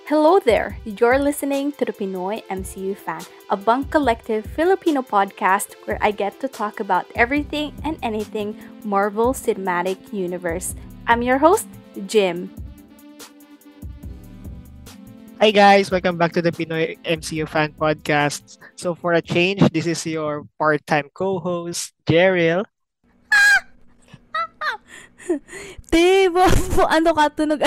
Hello there! You're listening to the Pinoy MCU Fan, a bunk collective Filipino podcast where I get to talk about everything and anything Marvel Cinematic Universe. I'm your host, Jim. Hi guys, welcome back to the Pinoy MCU Fan Podcast. So for a change, this is your part-time co-host, Jeril. Diba? Ano ka? Tunog...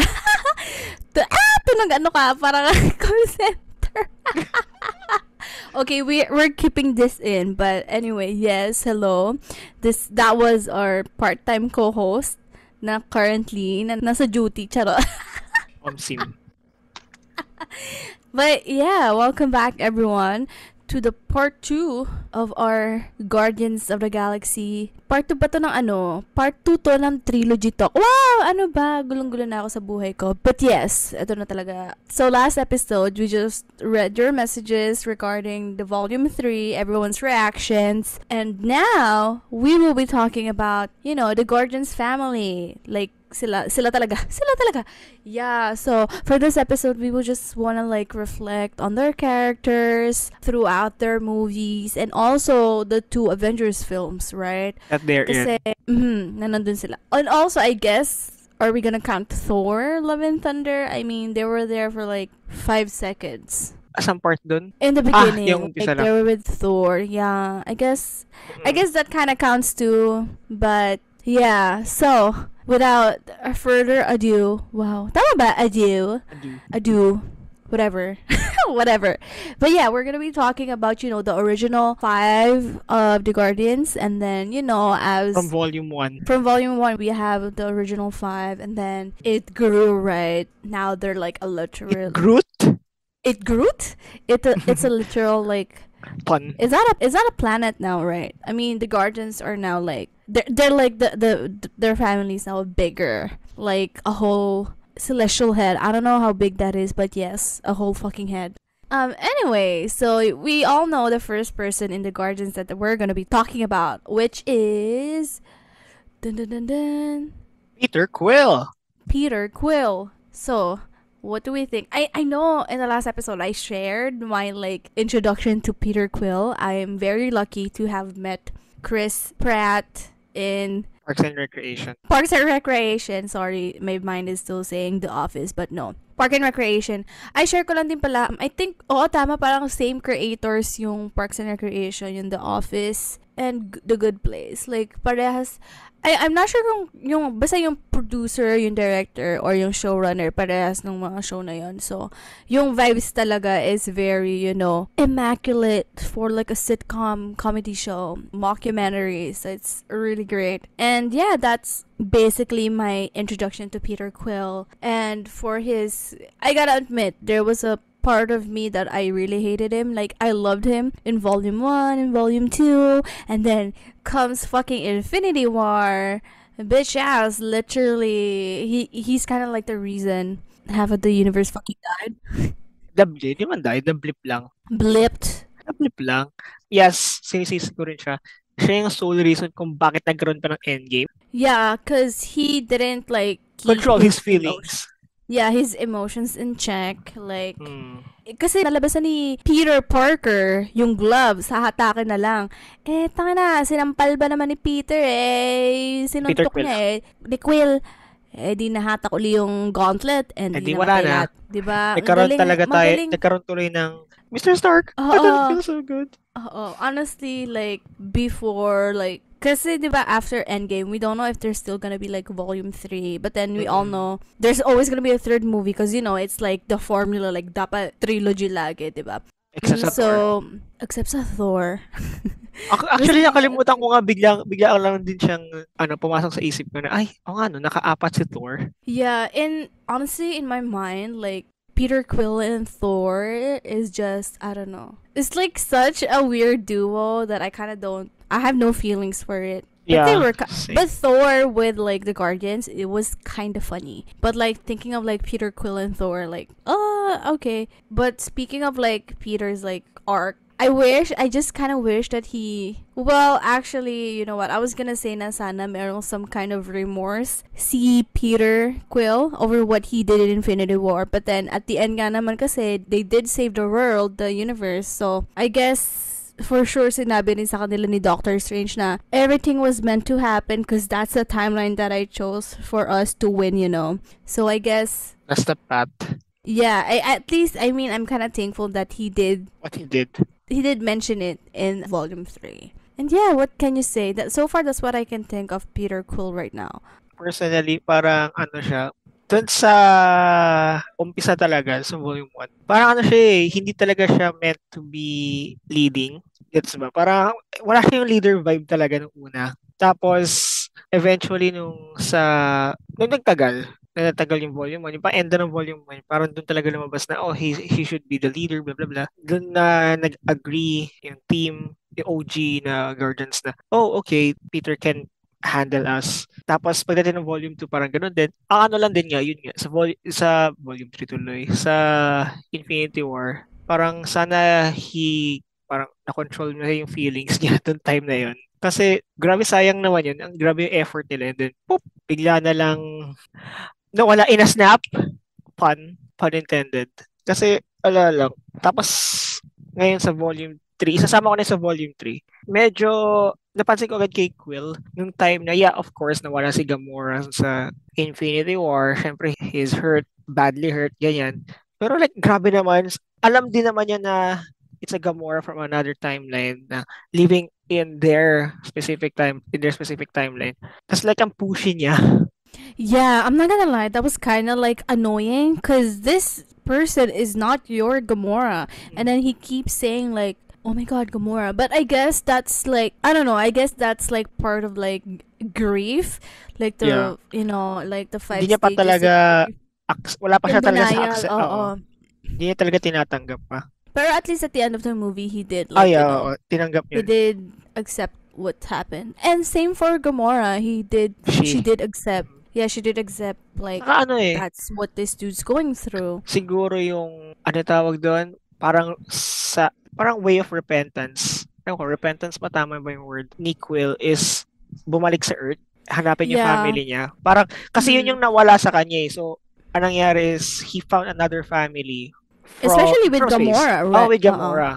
tunog ano ka? Parang call center. Okay, we're keeping this in. But anyway, yes, hello. That was our part-time co-host na currently nasa duty. Charot. Sim. But yeah, welcome back everyone to the part 2 of our Guardians of the Galaxy. Part 2 ba to ng ano? Part 2 to ng trilogy talk. Wow! Ano ba? Gulong-gulo na ako sa buhay ko. But yes, ito na talaga. So last episode, we just read your messages regarding the volume 3, everyone's reactions. And now, we will be talking about, the Guardians family. Like, sila talaga. Yeah, so for this episode, we will just wanna reflect on their characters throughout their movies and also the 2 Avengers films, right? That they're Kasi, in. na nandun sila. And also, I guess, are we gonna count Thor, Love and Thunder? I mean, they were there for 5 seconds. Asang part dun? In the beginning, yung umpisa lang. they were with Thor. Yeah, I guess that kind of counts too. But yeah, so without further ado, wow, tama ba? Ado, whatever. Whatever. But yeah, we're gonna be talking about the original 5 of the Guardians, and then as From volume 1. from volume 1 we have the original 5, and then it grew, right? Now they're like a literal Groot? it grew. It's a literal Pun. is that a planet now, right? I mean, the Guardians are now they're like their family's now bigger, like a whole celestial head. I don't know how big that is, but yes, a whole fucking head. Anyway, so we all know the first person in the Guardians that we're gonna be talking about, which is dun dun dun dun Peter Quill. Peter Quill. So what do we think? I know in the last episode I shared my introduction to Peter Quill. I am very lucky to have met Chris Pratt in Parks and Recreation. Parks and Recreation. Sorry, my mind is still saying The Office, but no. Park and Recreation. I share ko lang din pala. I think, tama, parang same creators yung Parks and Recreation, yung The Office, and The Good Place. Like, parehas. I'm not sure kung basta yung producer, yung director, or yung showrunner, parehas ng mga show na yun. So, yung vibes talaga is very, immaculate for a sitcom comedy show, mockumentary. So, it's really great. And yeah, that's basically my introduction to Peter Quill. And for I gotta admit, there was a part of me that I really hated him. Like, I loved him in volume 1 and volume 2, and then comes fucking Infinity War. Bitch ass, literally, he's kind of like the reason half of the universe fucking died. Hindi man died. Blip lang. Blipped. Blip lang. Yes, sinisisi ko rin siya. Siya yung sole reason kung bakit nagkaroon pa ng Endgame. Yeah, cause he didn't keep Control his feelings. Yeah, his emotions in check. Kasi nalabasan ni Peter Parker yung gloves, hahatake na lang. Tanga na, sinampal ba naman ni Peter sinuntok niya ni Quill. Di nahatak uli yung gauntlet, and di wala na. Diba? Nagkaroon tuloy ng Mr. Stark. I don't feel so good. Honestly, before, kasi diba after Endgame, we don't know if there's still gonna be volume 3, but then we all know there's always gonna be a third movie, because it's the formula, dapat trilogy lagi, diba? Except sa Thor. Except sa Thor. Actually, nakalimutan ko nga, bigla lang din siyang pumasok sa isip ko na, naka-4 si Thor. Yeah, and honestly, in my mind, Peter Quill and Thor is just, I don't know. It's such a weird duo that I have no feelings for it. But Yeah, but Thor with the Guardians, it was kind of funny. But thinking of Peter Quill and Thor, okay. But speaking of Peter's arc, I just kind of wish that well, actually, you know what, I was gonna say na sana merong some kind of remorse si Peter Quill over what he did in Infinity War, but then at the end nga naman kasi they did save the world, the universe, so I guess for sure sinabi rin sa kanila ni Doctor Strange na everything was meant to happen because that's the timeline that I chose for us to win, you know. So I guess That's the path. yeah, at least I mean I'm kind of thankful that What he did. he did mention it in volume 3. And yeah, what can you say? That so far that's what I can think of Peter Quill right now. Personally, parang ano siya, dun sa umpisa talaga sa volume 1, parang ano siya hindi talaga siya meant to be leading. Gets ba? Parang wala siyang leader vibe talaga nung una. Tapos, eventually nung nagtagal yung volume 1, yung pa-end ng volume 1, parang doon talaga lumabas na, oh, he should be the leader, blah, blah, blah. Doon na nag-agree yung team, yung OG na Guardians na, oh, okay, Peter can handle us. Tapos pagdating ng volume 2 parang ganoon din. Ang ano lang din nga yun nga sa volume 3 tuloy sa Infinity War. Parang sana parang na-control niya yung feelings niya doon time na yun. Kasi grabe sayang naman yun. Ang grabe yung effort nila and then poop, bigla na lang nawala in a snap. Pun intended. Kasi ala lang. Tapos ngayon sa volume 3, isasama ko na sa volume 3. Medyo napansin ko agad kay Quill nung time na, yeah, of course, nawala si Gamora sa Infinity War. Syempre, he's hurt, badly hurt, ganyan. Pero like, grabe naman. Alam din naman niya na it's a Gamora from another timeline na living in their specific timeline. Tapos like, ang pushy niya. Yeah, I'm not gonna lie, that was kind of like annoying because this person is not your Gamora, and then he keeps saying like, oh my god, Gamora. But I guess that's like, I don't know, I guess that's like part of like grief, like the Yeah. you know, like the five Hindi niya pa stages talaga, wala pa yung siya talaga sa denial. accept. Oo. Hindi niya talaga tinatanggap pa. Pero at least at the end of the movie, he did Ah, like, yeah, you know, oo, tinanggap he niya. did accept what happened. And same for Gamora, she did accept. Yeah, she did accept like Saka ano that's what this dude's going through. siguro yung, ano tawag doon, parang way of repentance. Ewan ko, repentance ba tama ba yung word? Ni Quill is bumalik sa Earth, hanapin yung Yeah. family niya. Parang, kasi yun Mhm. yung nawala sa kanya eh. So, anong nangyari is, he found another family. Especially with from space. Gamora, Oh, right? with Gamora.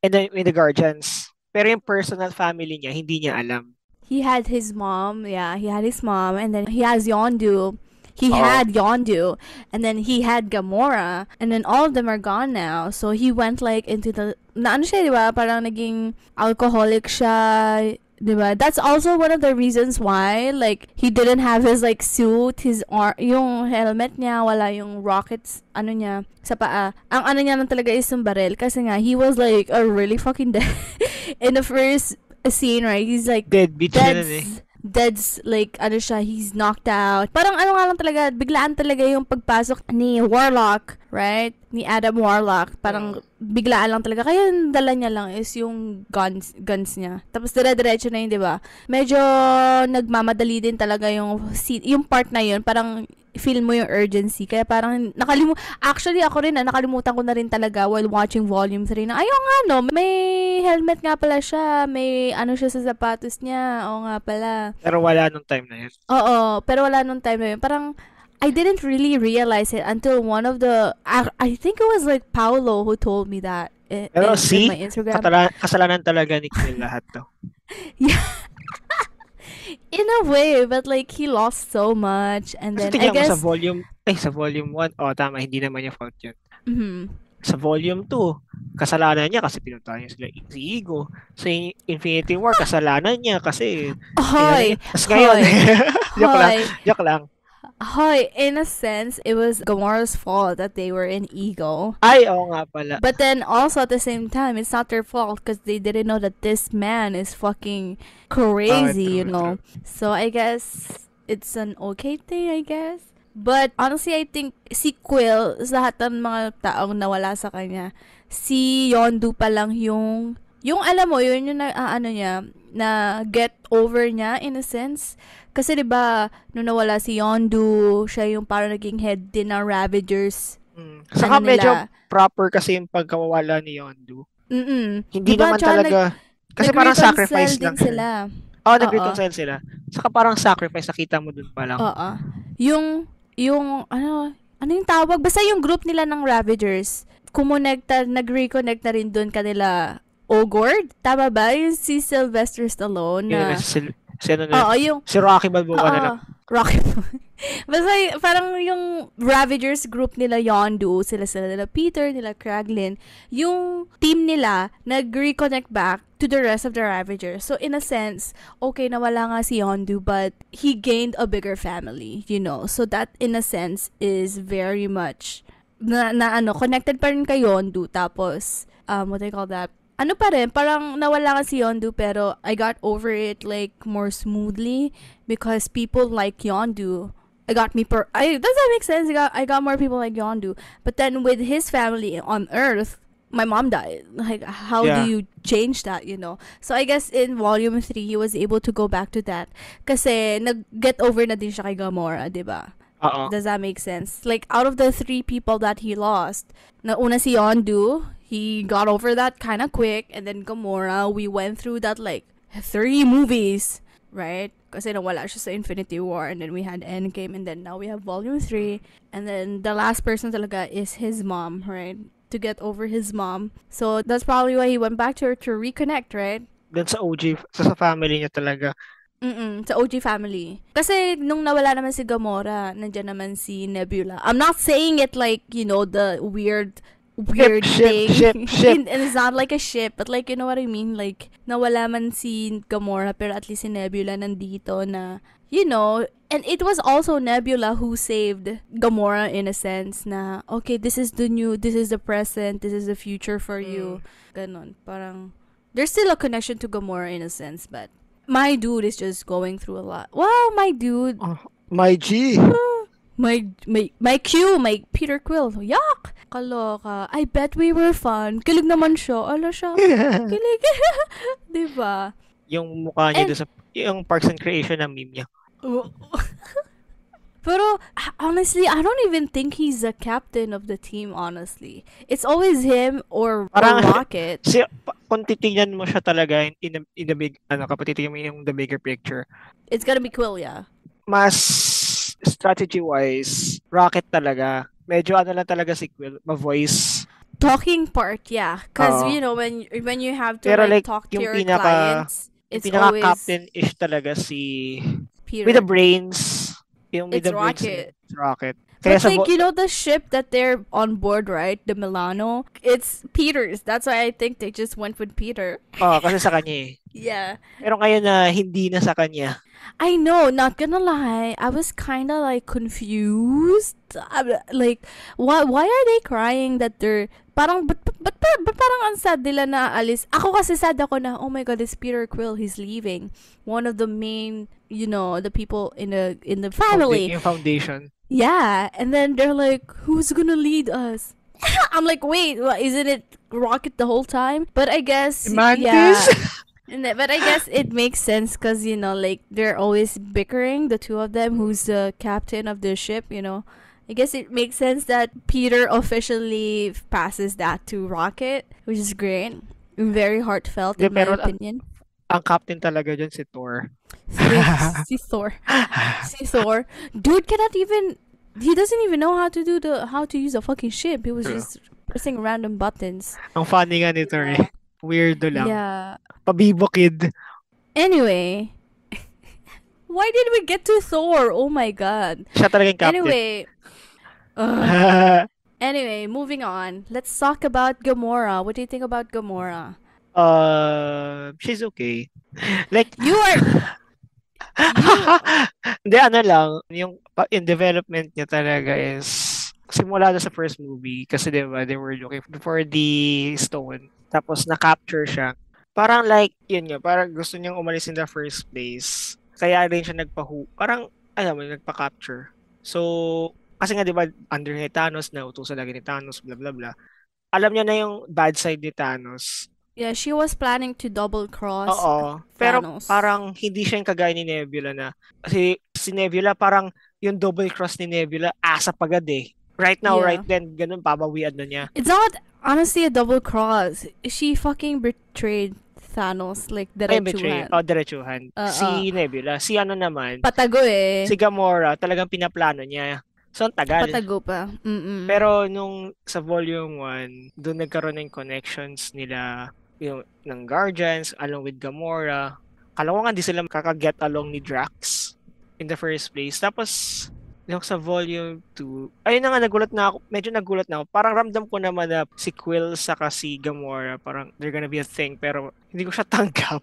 And then, with the Guardians. Pero yung personal family niya, hindi niya alam. He had his mom, yeah, he had his mom, and then he has Yondu. He Oo. had Yondu, and then he had Gamora, and then all of them are gone now. So he went like into the, na ano siya, di ba? Parang naging alcoholic siya, di ba? That's also one of the reasons why, like, he didn't have his like suit, yung helmet niya, wala yung rockets, ano niya, sa paa. Ang ano niya lang talaga is yung baril, kasi nga, he was like a really fucking dead in the first scene, right? He's like Deadbeat siya nun eh. dead's like ano siya, he's knocked out. Parang ano nga lang talaga, biglaan talaga yung pagpasok ni Warlock, right? Ni Adam Warlock. Parang biglaan lang talaga. Kaya yung dala niya lang is yung guns niya. Tapos dire-diretso na yun, di ba? Medyo nagmamadali din talaga yung part na yun. Parang feel mo yung urgency. Kaya parang actually ako rin nakalimutan ko na rin talaga while watching volume 3 na ayaw nga no, may helmet nga pala siya, may ano siya sa sapatos niya. Oo nga pala. Pero wala nung time na yun. Oo, pero wala nung time na yun. Parang I didn't really realize it until one of the I think it was like Paolo who told me that Pero in my Instagram. kasalanan talaga ni Quill lahat to. Yeah. In a way, but like he lost so much, and Kasi then I tingnan mo guess sa volume 1, tama, hindi naman niya fault yun. mhm. Sa volume 2, kasalanan niya kasi pinuntahan niya si Ego. Sa Infinity War, kasalanan niya kasi Hoy, Tapos ngayon, hoy, joke lang. hoy, in a sense, it was Gamora's fault that they were in Ego. Ay, oo nga pala. But then also at the same time, it's not their fault because they didn't know that this man is fucking crazy, you know. So I guess it's an okay thing, I guess. But honestly, I think si Quill, sa lahat ng mga taong nawala sa kanya, si Yondu pa lang yung alam mo, yun yung ano niya, na get over niya in a sense. Kasi 'di ba, nung nawala si Yondu, siya yung parang naging head din ng Ravagers. Saka Ano medyo nila? proper kasi yung pagkawala ni Yondu. Hindi 'Di ba naman tsaka talaga, kasi parang nag-reconcile sacrifice din lang siya. sila. Oo, Oo, nag-reconcile sila. Saka parang sacrifice, nakita mo dun pa lang. oo. Yung ano yung tawag? Basta yung group nila ng Ravagers, nag-reconnect na rin dun kanila Ogord. Tama ba? Yung si Sylvester Stallone Yun na, na si ano na yun, oo, yung, si Rocky Balboa na oo, lang. Rocky. Basta parang yung Ravagers group nila Yondu, sila nila Peter, nila Kraglin, yung team nila nag-reconnect back to the rest of the Ravagers. So in a sense, okay, nawala nga si Yondu, but he gained a bigger family, you know. So that in a sense is very much connected pa rin kay Yondu. Tapos, what do you call that? Ano pa rin, parang nawala nga si Yondu, pero I got over it like more smoothly because people like Yondu. Does that make sense? I got more people like Yondu. But then with his family on Earth, my mom died. Like, how do Yeah. you change that, you know? So I guess in volume 3, he was able to go back to that. Kasi nag-get over na din siya kay Gamora, di ba? Oo. Does that make sense? Like, out of the 3 people that he lost, una si Yondu, he got over that kind of quick, and then Gamora, we went through that like 3 movies, right? Kasi nawala siya sa Infinity War, and then we had Endgame, and then now we have Volume 3, and then the last person talaga is his mom, right? To get over his mom. So that's probably why he went back to her to reconnect, right? Dun sa OG, sa family niya talaga. Sa OG family. Kasi nung nawala naman si Gamora, nandiyan naman si Nebula. I'm not saying it like, you know, the weird thing. Ship. And it's not like a ship, but like, you know what I mean? Like, nawala man si Gamora, pero at least si Nebula nandito na, you know, and it was also Nebula who saved Gamora in a sense na, okay, this is the present, this is the future for you. Ganon. Parang, there's still a connection to Gamora in a sense, but my dude is just going through a lot. Wow, my dude. Oh, my G. My Q, my Peter Quill. Yuck! Kaloka. I bet we were fun. Kilig naman siya. Ala siya. Kilig. Diba? Yung mukha niya And, doon sa, yung Parks and Creation na meme niya. pero, honestly, I don't even think he's the captain of the team, honestly. It's always him or Parang Rocket. kung titingnan mo siya talaga in the big, kapag titingnan mo yung the bigger picture, It's gonna be Quill, yeah. mas strategy-wise, Rocket talaga. Medyo lang talaga si Quill, ma-voice. Talking part, yeah. Because, Oo. you know, when you have to, Pero like, like, talk to yung your clients, yung it's always pinaka-captain-ish talaga si, Peter. with the brains, yung with It's the brains, Rocket. it's Rocket. Kaya But sa like, you know the ship that they're on board, right? The Milano? It's Peter's. That's why I think they just went with Peter. kasi sa kanya eh. Yeah. Pero ngayon na hindi na sa kanya. I know, not gonna lie. I was kind of like confused. Like, why are they crying that they're parang but parang ang sad nila na alis. Ako kasi sad ako na, oh my god, it's Peter Quill, he's leaving. One of the main, you know, the people in the family. Yung foundation. Yeah, and then they're like, who's gonna lead us? I'm like, wait, isn't it Rocket the whole time? But I guess, Mantis? But I guess it makes sense because, you know, like, they're always bickering, the two of them, who's the captain of the ship, you know. I guess it makes sense that Peter officially passes that to Rocket, which is great. Very heartfelt, in my opinion. Ang captain talaga dyan si Thor. Si Thor. Dude cannot even, he doesn't even know how to use a fucking ship. He was just pressing random buttons. Ang funny nga ni Thor eh. Weirdo lang. Yeah. Pabibo kid. Anyway. Why did we get to Thor? Oh my god. Siya talaga yung captain. Anyway, moving on. Let's talk about Gamora. What do you think about Gamora? She's okay. Like, You are... Hindi, lang. Yung in development niya talaga is simula na sa first movie kasi diba, they were looking for the stone. Tapos na-capture siya. Parang like, yun nga, parang gusto niyang umalis in the first place. Kaya rin siya parang, nagpa-capture. So, kasi nga diba, under ni Thanos, nautusan lagi ni Thanos, blah blah blah. Alam niya na yung bad side ni Thanos. Yeah, she was planning to double cross Oo. Pero Thanos. parang hindi siya yung kagaya ni Nebula na, kasi si Nebula parang yung double cross ni Nebula, asa pagad eh. Right now, Yeah. right then, ganun, pabawian na niya. It's not, honestly a double cross. She fucking betrayed Thanos like Ay, betray. diretsuhan. Oh, diretsuhan. Uh, Si Nebula. Si ano naman, patago si eh. Gamora, talagang pinaplano niya. So, ang tagal. Patago pa. Mm-mm. Pero nung sa Volume 1, doon nagkaroon ng connections nila yung ng Guardians along with Gamora. Kala ko nga di sila kakaget along ni Drax in the first place. Tapos yung sa Volume 2, ayun na nga nagulat na ako. Medyo nagulat na ako. Parang ramdam ko naman na si Quill saka si Gamora, parang they're gonna be a thing. Pero hindi ko siya tanggap.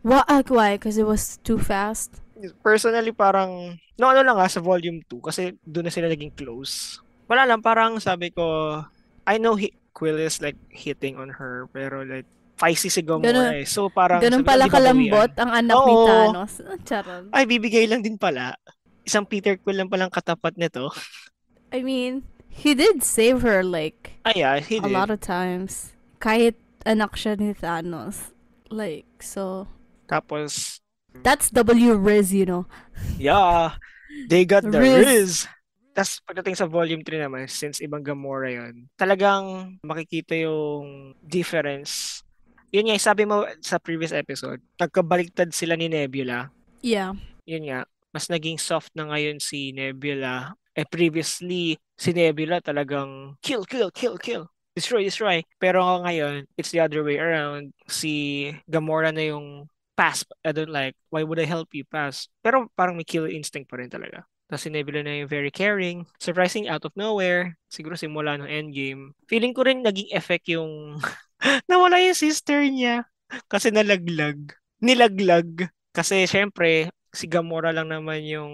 Why? Because it was too fast. Personally, parang no ano lang nga sa Volume 2 kasi doon na sila naging close. Wala lang, parang sabi ko, I know Quill is like hitting on her, pero like feisty si Gamora Ganun, eh. So parang ganun sabi ko, pala di ba kalambot bawian? ang anak ni Oo. Thanos. Charon. Ay, bibigay lang din pala. Isang Peter Quill lang palang katapat nito. I mean, he did save her like Ay, yeah, he a did. lot of times. Kahit anak siya ni Thanos. Like, so, Tapos, that's W Riz, you know. yeah, they got the Riz. Riz. Tapos pagdating sa Volume 3 naman, since ibang Gamora yon, talagang makikita yung difference. Yun nga, sabi mo sa previous episode, nagkabaliktad sila ni Nebula. Yeah. Yun nga, mas naging soft na ngayon si Nebula. Previously, si Nebula talagang kill, kill, kill, kill. Destroy, destroy. Pero ngayon, it's the other way around. Si Gamora na yung pass. I don't like, why would I help you pass? Pero parang may kill instinct pa rin talaga. Tapos si Nebula na yung very caring. Surprising out of nowhere. Siguro simula ng endgame. Feeling ko rin naging effect yung nawala yung sister niya. Kasi nilaglag. Kasi syempre, si Gamora lang naman yung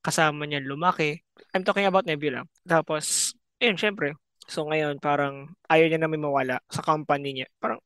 kasama niya lumaki. I'm talking about Nebula. Tapos, yun, syempre. So ngayon, parang ayaw niya na may mawala sa company niya. Parang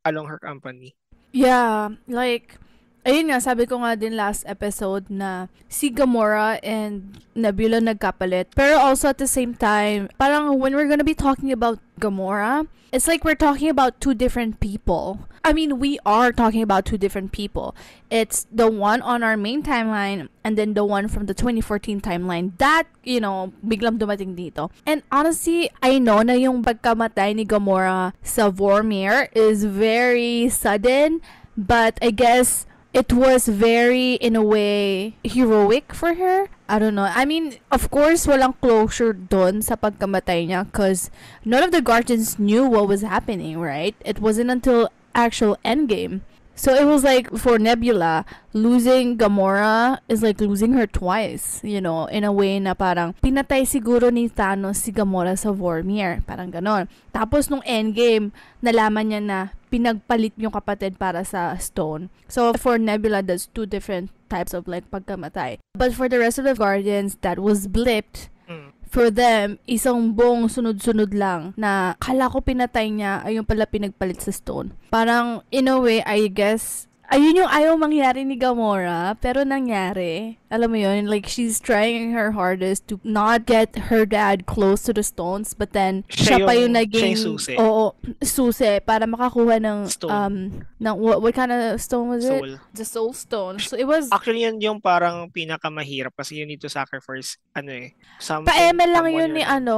along her company. Yeah, like, ayun nga, sabi ko nga din last episode na si Gamora and Nebula nagkapalit. Pero also at the same time, parang when we're gonna be talking about Gamora, it's like we're talking about two different people. I mean, we are talking about two different people. It's the one on our main timeline and then the one from the 2014 timeline that, you know, biglang dumating dito. And honestly, I know na yung pagkamatay ni Gamora sa Vormir is very sudden, but I guess it was very, in a way, heroic for her. I don't know. I mean, of course, walang closure dun sa pagkamatay niya because none of the Guardians knew what was happening, right? It wasn't until actual Endgame. So it was like, for Nebula, losing Gamora is like losing her twice, you know, in a way na parang pinatay siguro ni Thanos si Gamora sa Vormir. Parang ganon. Tapos nung Endgame, nalaman niya na pinagpalit yung kapatid para sa stone. So for Nebula, that's two different types of like pagkamatay. But for the rest of the Guardians, that was blipped. For them, isang buong sunod-sunod lang na kala ko pinatay niya, ayun pala pinagpalit sa stone. Parang, in a way, I guess, ayun yung ayaw mangyari ni Gamora, pero nangyari. Alam mo yun, like, she's trying her hardest to not get her dad close to the stones, but then, siya pa yung naging, siya yung susi. Oo, susi, para makakuha ng, Stone. ng what kind of stone was it? Soul. The soul stone. So, it was, Actually, yun yung parang pinakamahirap kasi you need to sacrifice, something pa-ML lang from yun your ni hand.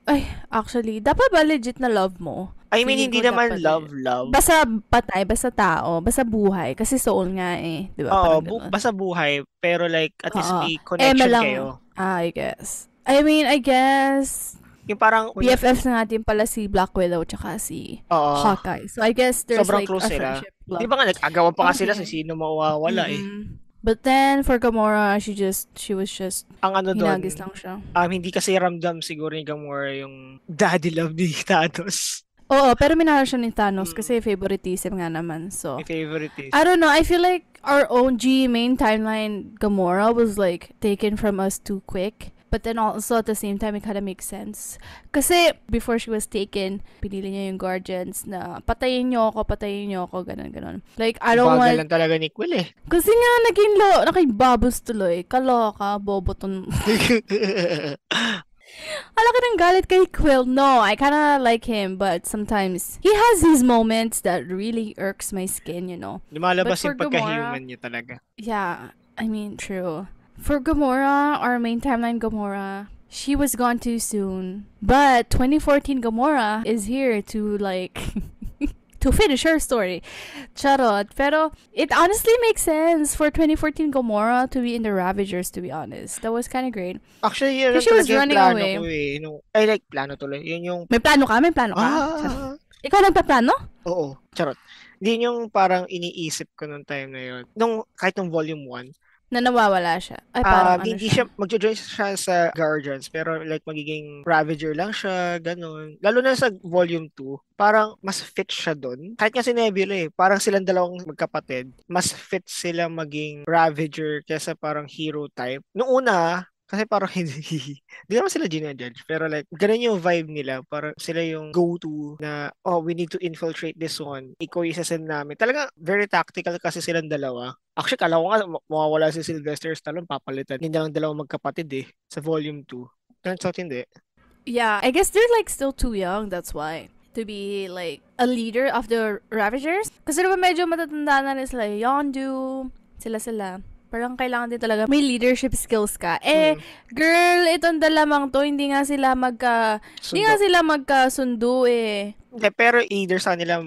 Ay, actually, dapat ba legit na love mo? I mean, Feeling hindi ko naman dapat love. Basta patay, basta tao, basta buhay. Kasi soul nga eh. Di ba? Oo, Parang ganun. basta buhay, pero like, at least Oo. may connection lang. kayo. I guess. I mean, I guess, Yung parang, BFFs na natin pala si Black Widow tsaka si oo, Hawkeye. So, I guess there's sobrang like close a sila. friendship love. Di ba nga, nag-agawan pa nga sila Okay. sa sino mawawala eh. But then, for Gamora, she was just, Ang ano doon, hinagis lang siya. hindi kasi ramdam siguro ni Gamora yung daddy love ni Thanos. Oo, pero minahal siya ni Thanos kasi favoritism nga naman. So, My favorite is. I don't know. I feel like our OG main timeline Gamora was like taken from us too quick. But then also at the same time, it kind of makes sense. Kasi before she was taken, pinili niya yung Guardians na patayin niyo ako, ganun. Like, I don't Bagal want... lang talaga ni Quill eh. Kasi nga, naging babos tuloy. Kaloka, bobo to. Alaki ng galit kay Quill. No, I kinda like him, but sometimes he has his moments that really irks my skin, you know. Lumalabas But for yung pagka-human niya talaga. Yeah, I mean, true. For Gamora, our main timeline Gamora, she was gone too soon. But 2014 Gamora is here to like to finish her story. Charot. Pero it honestly makes sense for 2014 Gamora to be in the Ravagers, to be honest. That was kind of great. Actually, yun Because lang she was talaga yung running plano away. ko eh. Ay, like, plano tuloy. Yun yung, May plano ka? May plano ka? Charot. Ikaw nagpaplano? oo, charot. Yun yung parang iniisip ko nung time na yun. Kahit nung volume 1, Na nawawala siya. Ay, parang ano hindi siya. siya, magjo-join siya sa Guardians, pero like magiging Ravager lang siya, ganun. Lalo na sa volume 2, parang mas fit siya dun. Kahit nga si Nebula eh, parang silang dalawang magkapatid, mas fit sila maging Ravager kaysa parang hero type. Noong una, kasi parang hindi naman sila ginajudge, pero like, ganun yung vibe nila. Parang sila yung go-to na, oh, we need to infiltrate this one. Ikaw yung sasend namin. Talaga, very tactical kasi silang dalawa. Actually, kala ko nga, mawawala si Sylvester Stallone, papalitan. Hindi lang dalawang magkapatid eh, sa volume 2. Turns out, hindi. Yeah, I guess they're like still too young, that's why. To be like a leader of the Ravagers. Kasi diba medyo matatanda na rin sila. Yondu, sila. Parang kailangan din talaga may leadership skills ka. Girl, itong dalamang to, hindi nga sila magkasundo eh. Hindi, pero either sa nila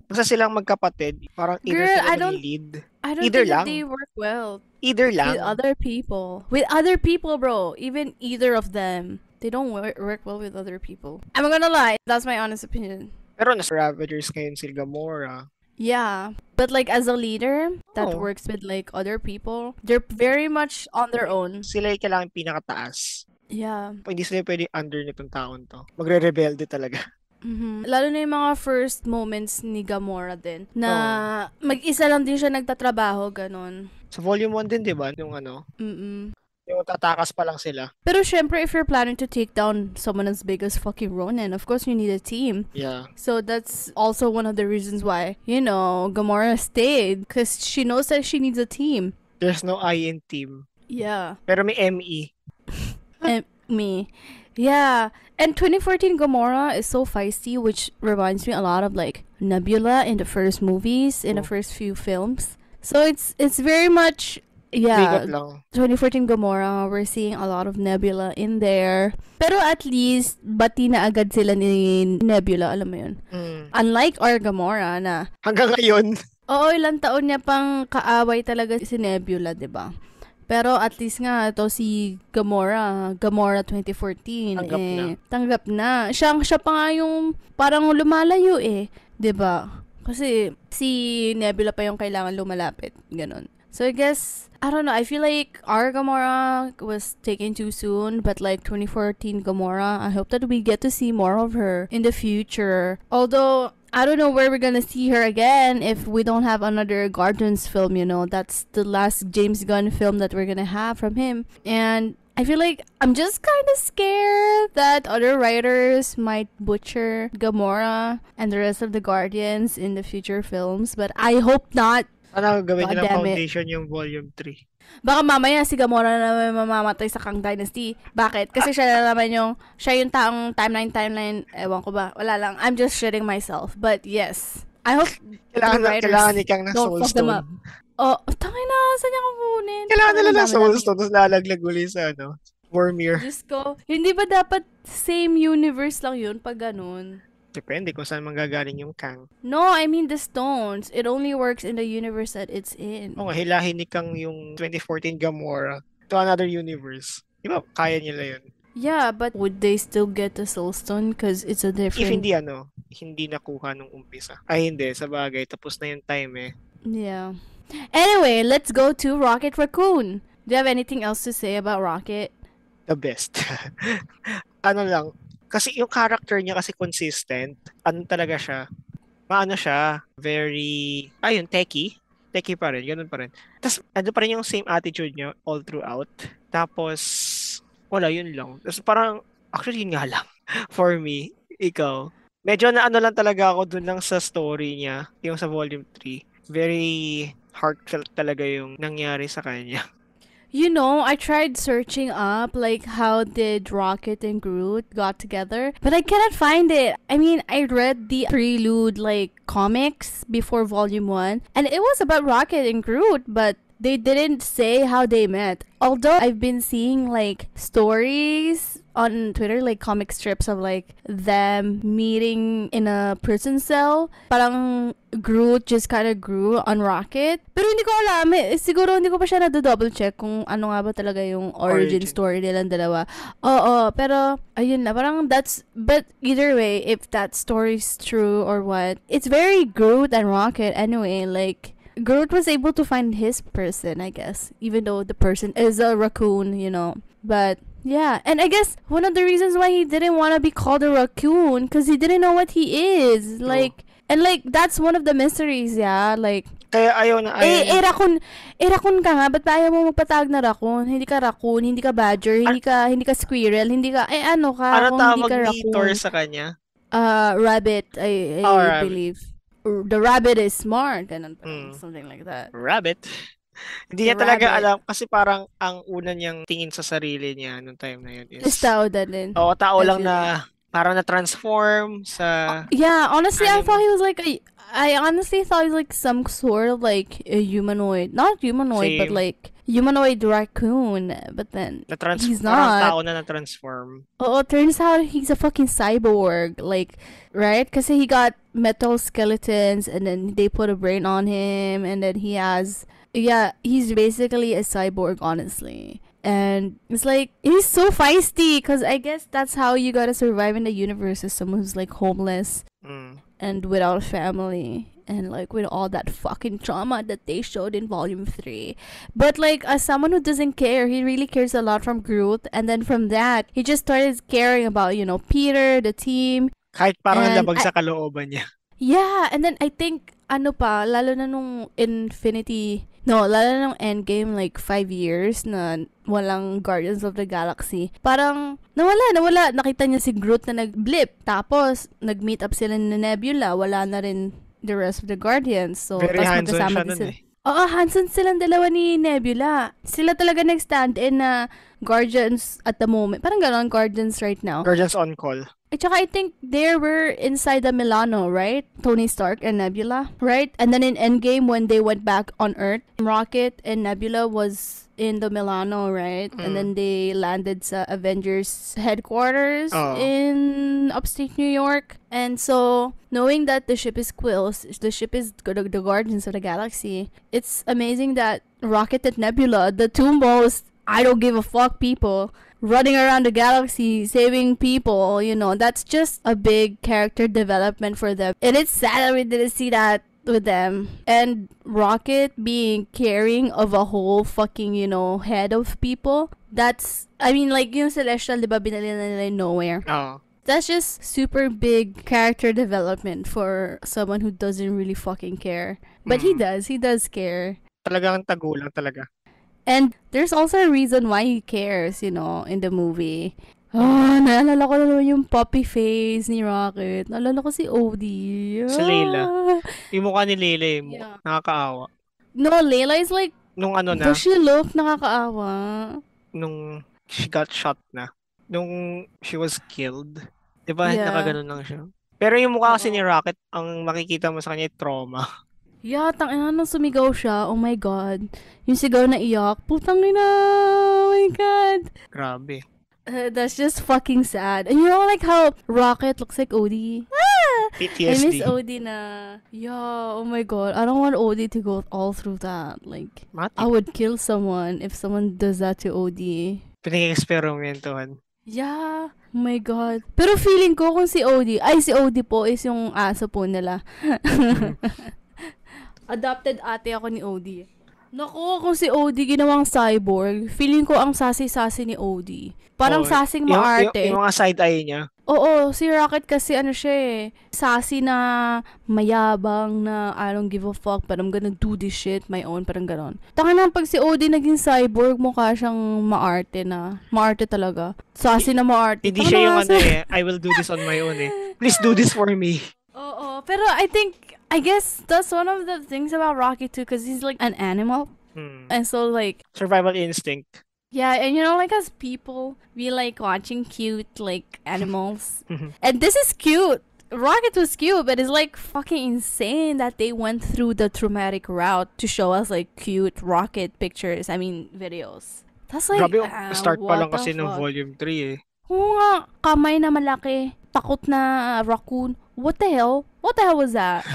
basta silang magkapatid, parang either Girl, sila lead. I don't Either think lang. that they work well Either lang. with other people. With other people, bro. Even either of them. They don't work well with other people. I'm gonna lie, that's my honest opinion. Pero nasa Ravagers ngayon si Gamora. Yeah, but like as a leader that Oh. works with like other people, they're very much on their own. Sila yung kailangan pinakataas. Yeah. Hindi sila pwede under nitong taon to. Magre-rebelde talaga. Lalo na yung mga first moments ni Gamora din. Na mag-isa lang din siya nagtatrabaho, ganon. Sa volume 1 din, di ba? Yung yung tatakas pa lang sila. Pero syempre, if you're planning to take down someone as big as fucking Ronan, of course you need a team. Yeah. So that's also one of the reasons why, Gamora stayed. Because she knows that she needs a team. There's no I in team. Yeah. Pero may ME. Me. Yeah. And 2014 Gamora is so feisty, which reminds me a lot of like Nebula in the first movies, in the first few films. So it's very much Bigot lang. 2014 Gamora, we're seeing a lot of Nebula in there. Pero at least, bati na agad sila ni Nebula, alam mo yun. Unlike our Gamora na... Hanggang ngayon. Oo, ilang taon niya pang kaaway talaga si Nebula, diba? Pero at least nga, ito si Gamora 2014, tanggap na. Siya pa nga yung parang lumalayo eh, diba? Kasi si Nebula pa yung kailangan lumalapit, ganun. So I guess, I don't know, I feel like our Gamora was taken too soon, but like 2014 Gamora, I hope that we get to see more of her in the future. Although, I don't know where we're gonna see her again if we don't have another Guardians film, That's the last James Gunn film that we're gonna have from him. And I feel like I'm just kind of scared that other writers might butcher Gamora and the rest of the Guardians in the future films, but I hope not. Ano gawin God nila damn it. foundation yung volume 3? Baka mamaya si Gamora na naman mamamatay sa Kang Dynasty. Bakit? Kasi siya na naman siya yung taong timeline, ewan ko ba. Wala lang. I'm just shitting myself. But yes, I hope Kailangan ni Kang na don't Soul fuck them up. Stone. Oh, tangay na. Saan niya kukunin? Kailangan nila ng Dami Soul namin. Stone, tapos lalaglag uli sa Vormir. Diyos ko. Hindi ba dapat same universe lang yun pag ganun? Depende kung saan manggagaling yung Kang. No, I mean the stones. It only works in the universe that it's in. Oo nga, hilahin ni Kang yung 2014 Gamora to another universe. Di ba, kaya nila yun? Yeah, but would they still get the soul stone? Because it's a different... If hindi nakuha nung umpisa. Ay, hindi. Sa bagay, tapos na yung time eh. Yeah. Anyway, let's go to Rocket Raccoon. Do you have anything else to say about Rocket? The best. Lang, kasi yung character niya kasi consistent. Talaga siya? Siya? Very, techie. Techie pa rin, ganun pa rin. Tapos, pa rin yung same attitude niya all throughout. Tapos, wala, yun lang. Tapos parang, actually yun nga lang. For me, ikaw. Medyo na lang talaga ako dun lang sa story niya, yung sa volume 3. Very heartfelt talaga yung nangyari sa kanya. I tried searching up, like, how did Rocket and Groot got together, but I cannot find it. I mean, I read the prelude, like, comics before Volume 1, and it was about Rocket and Groot, but they didn't say how they met. Although I've been seeing like stories on Twitter, like comic strips of like them meeting in a prison cell. Parang Groot just kind of grew on Rocket. Pero hindi ko alam, siguro hindi ko pa siya na-double check kung ano nga ba talaga yung origin story nilang dalawa. Oo, pero ayun na, parang but either way, if that story's true or what, it's very Groot and Rocket anyway, like, Groot was able to find his person, I guess, even though the person is a raccoon, you know. But yeah, and I guess one of the reasons why he didn't want to be called a raccoon, because he didn't know what he is. Like, and like, that's one of the mysteries, yeah. Like, kaya ayaw na ayaw. raccoon ka nga, ba't ayaw mo magpatawag na raccoon? Hindi ka raccoon, hindi ka badger, hindi ka squirrel, hindi ka, ano ka, ano kung hindi ka tawag ni raccoon. Thor sa kanya? Rabbit, I Rabbit. believe. The rabbit is smart, ganun pa, something like that. Rabbit. Hindi niya talaga alam kasi parang ang una niyang tingin sa sarili niya nung time na yun is tao din. Oo, tao lang na parang na-transform sa yeah, honestly, anime. I thought he was like I honestly thought he was like some sort of like a humanoid. Not humanoid, but Same. like humanoid raccoon. But then he's parang not. tao na na-transform. Oh, it turns out he's a fucking cyborg. Like, right? Kasi he got metal skeletons and then they put a brain on him and then he has... Yeah, he's basically a cyborg, honestly. And it's like, he's so feisty because I guess that's how you gotta survive in the universe, as someone who's like homeless and without a family. And like with all that fucking trauma that they showed in volume 3. But like as someone who doesn't care, he really cares a lot from Groot. And then from that, he just started caring about, you know, Peter, the team. Kahit parang labag sa kalooban niya. Yeah, and then I think, lalo na nung lalo na nung Endgame, like 5 years na walang Guardians of the Galaxy. Parang, nawala. Nakita niya si Groot na nag-blip. Tapos, nag-meet up sila ni Nebula. Wala na rin the rest of the Guardians. So, very handsome siya din nun sila. eh. Oo, handsome silang dalawa ni Nebula. Sila talaga nag-stand-in na Guardians at the moment. Parang ganon, Guardians right now. Guardians on call. At saka I think they were inside the Milano, right? Tony Stark and Nebula, right? And then in Endgame, when they went back on Earth, Rocket and Nebula was in the Milano, right? And then they landed sa Avengers headquarters in upstate New York. And so, knowing that the ship is Quills, the ship is the Guardians of the Galaxy, it's amazing that Rocket and Nebula, the two most I don't give a fuck people, running around the galaxy, saving people, you know, that's just a big character development for them. And it's sad that we didn't see that with them. And Rocket being caring of a whole fucking, you know, head of people, that's, I mean, like, yung Celestial, di ba, binali na nila in nowhere. Oh. That's just super big character development for someone who doesn't really fucking care. But he does care. Talagang tagulang talaga. And there's also a reason why he cares, you know, in the movie. Oh, naalala ko naman yung puppy face ni Rocket. Naalala ko si Odie. Si Layla. Yung mukha ni Layla, nakakaawa. No, Layla is like, nung ano na, does she look nakakaawa? Nung she got shot na. Nung she was killed. Diba, nakaganon lang siya. Pero yung mukha kasi ni Rocket, ang makikita mo sa kanya, trauma. Yeah, tangina nung sumigaw siya. Oh my God. Yung sigaw na iyak. Putang ina. Oh my God. Grabe. That's just fucking sad. And you know, like how Rocket looks like Odie? PTSD. I miss Odie na. Yeah, oh my God. I don't want Odie to go all through that. Like, I would kill someone if someone does that to Odie. Pinag-experimentohan. Yeah. Oh my God. Pero feeling ko kung si Odie po is yung aso po nila. Adopted ate ako ni Odie. Naku, kung si Odie ginawang cyborg, feeling ko ang sasi-sasi ni Odie. Parang sasing maarte. Yung mga side eye niya. Oo, si Rocket kasi ano siya eh. Sassy na mayabang na I don't give a fuck but I'm gonna do this shit my own, parang ganon. Taka na pag si Odie naging cyborg, mukha siyang maarte na. Maarte talaga. Sassy na maarte. Hindi siya yung ano eh, I will do this on my own eh. Please do this for me. Oo, pero I guess that's one of the things about Rocky too, because he's like an animal. And so like survival instinct. Yeah, and you know, like as people, we like watching cute like animals. And this is cute. Rocket was cute, but it's like fucking insane that they went through the traumatic route to show us like cute Rocket pictures. I mean, videos. That's like, Grabe, start pa lang what kasi the ng fuck? volume 3 eh. Oo nga, kamay na malaki, takot na raccoon. What the hell? What the hell was that?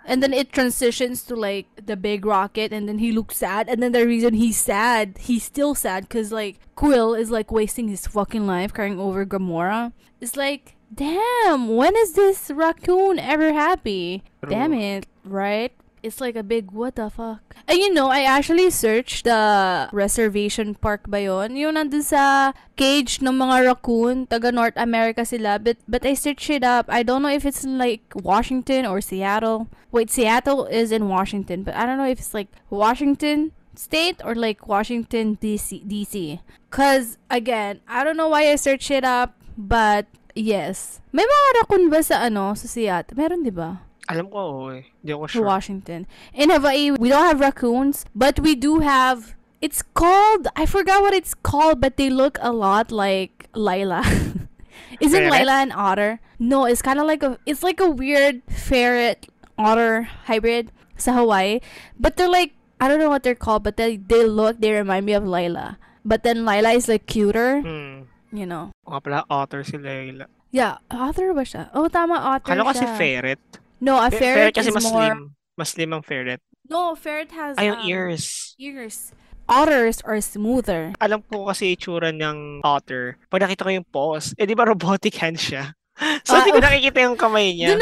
And then it transitions to like the big rocket, and then he looks sad, and then the reason he's still sad because like Quill is like wasting his fucking life crying over Gamora. It's like, damn, when is this raccoon ever happy? True. Damn it, right? It's like a big what the fuck. And you know, I actually searched the reservation park ba yun? Yung nandun sa cage ng mga raccoon, taga North America sila. But I searched it up. I don't know if it's in like Washington or Seattle. Wait, Seattle is in Washington, but I don't know if it's like Washington State or like Washington DC. Cause again, I don't know why I searched it up, but yes. May mga raccoon ba sa sa Seattle? Meron, di ba? Alam ko, oo eh. Hindi ako To sure. Washington. In Hawaii, we don't have raccoons, but we do have. It's called. I forgot what it's called, but they look a lot like Lila. Isn't Ferret? Lila an otter? No, it's kind of like a. It's like a weird ferret otter hybrid sa Hawaii, but they're like, I don't know what they're called, but they remind me of Lila. But then Lila is like cuter, you know. Nga pala, otter si Layla. Yeah, otter ba siya? Oh, tama, otter Kala ko siya. kasi ferret. No, a ferret kasi is mas more. slim. Mas slim ang ferret. No, ferret has Ay, yung ears. ears. Otters are smoother. Alam ko kasi itsura ng otter. Pag nakita ko yung paws, eh di ba robotic hand siya? So, hindi ko nakikita yung kamay niya.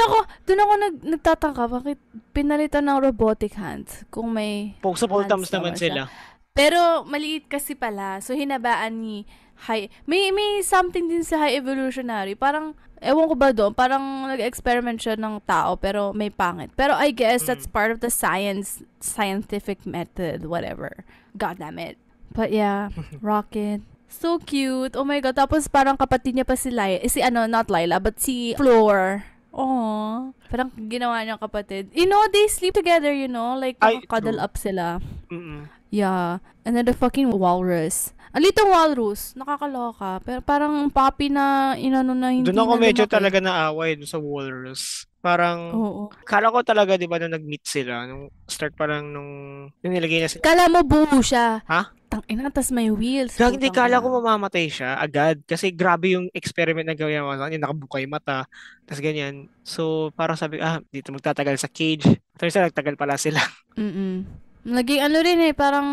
Doon ako nagtataka bakit pinalitan ng robotic hands kung may Posable hands thumbs naman sila. Pero maliit kasi pala. So hinabaan ni High. May something din sa High Evolutionary. Parang ewan ko ba doon, parang nag-experiment siya ng tao pero may pangit. Pero I guess that's part of the scientific method, whatever. God damn it. But yeah, Rocket. So cute. Oh my God. Tapos parang kapatid niya pa si not Lila, but si Floor. Oh, parang ginawa niyang kapatid. You know, they sleep together, you know? Like, cuddle up sila. Mm-mm. Yeah. And then the fucking walrus. Ang litong walrus, nakakaloka. Pero parang papi na inano na hindi Doon ako na medyo lumaki. talaga naaway doon sa walrus. Parang, Oo. kala ko talaga, di ba, nung nag-meet sila, nung start parang nung nilagay na sila. Kala mo buo siya. Ha? Tangina, tas may wheels. Kaya hindi, Putang kala ina. ko mamamatay siya agad. Kasi grabe yung experiment na gawin mo. Yung nakabukay mata. Tapos ganyan. So, parang sabi, dito magtatagal sa cage. Tapos nagtagal pala sila. Naging ano rin parang.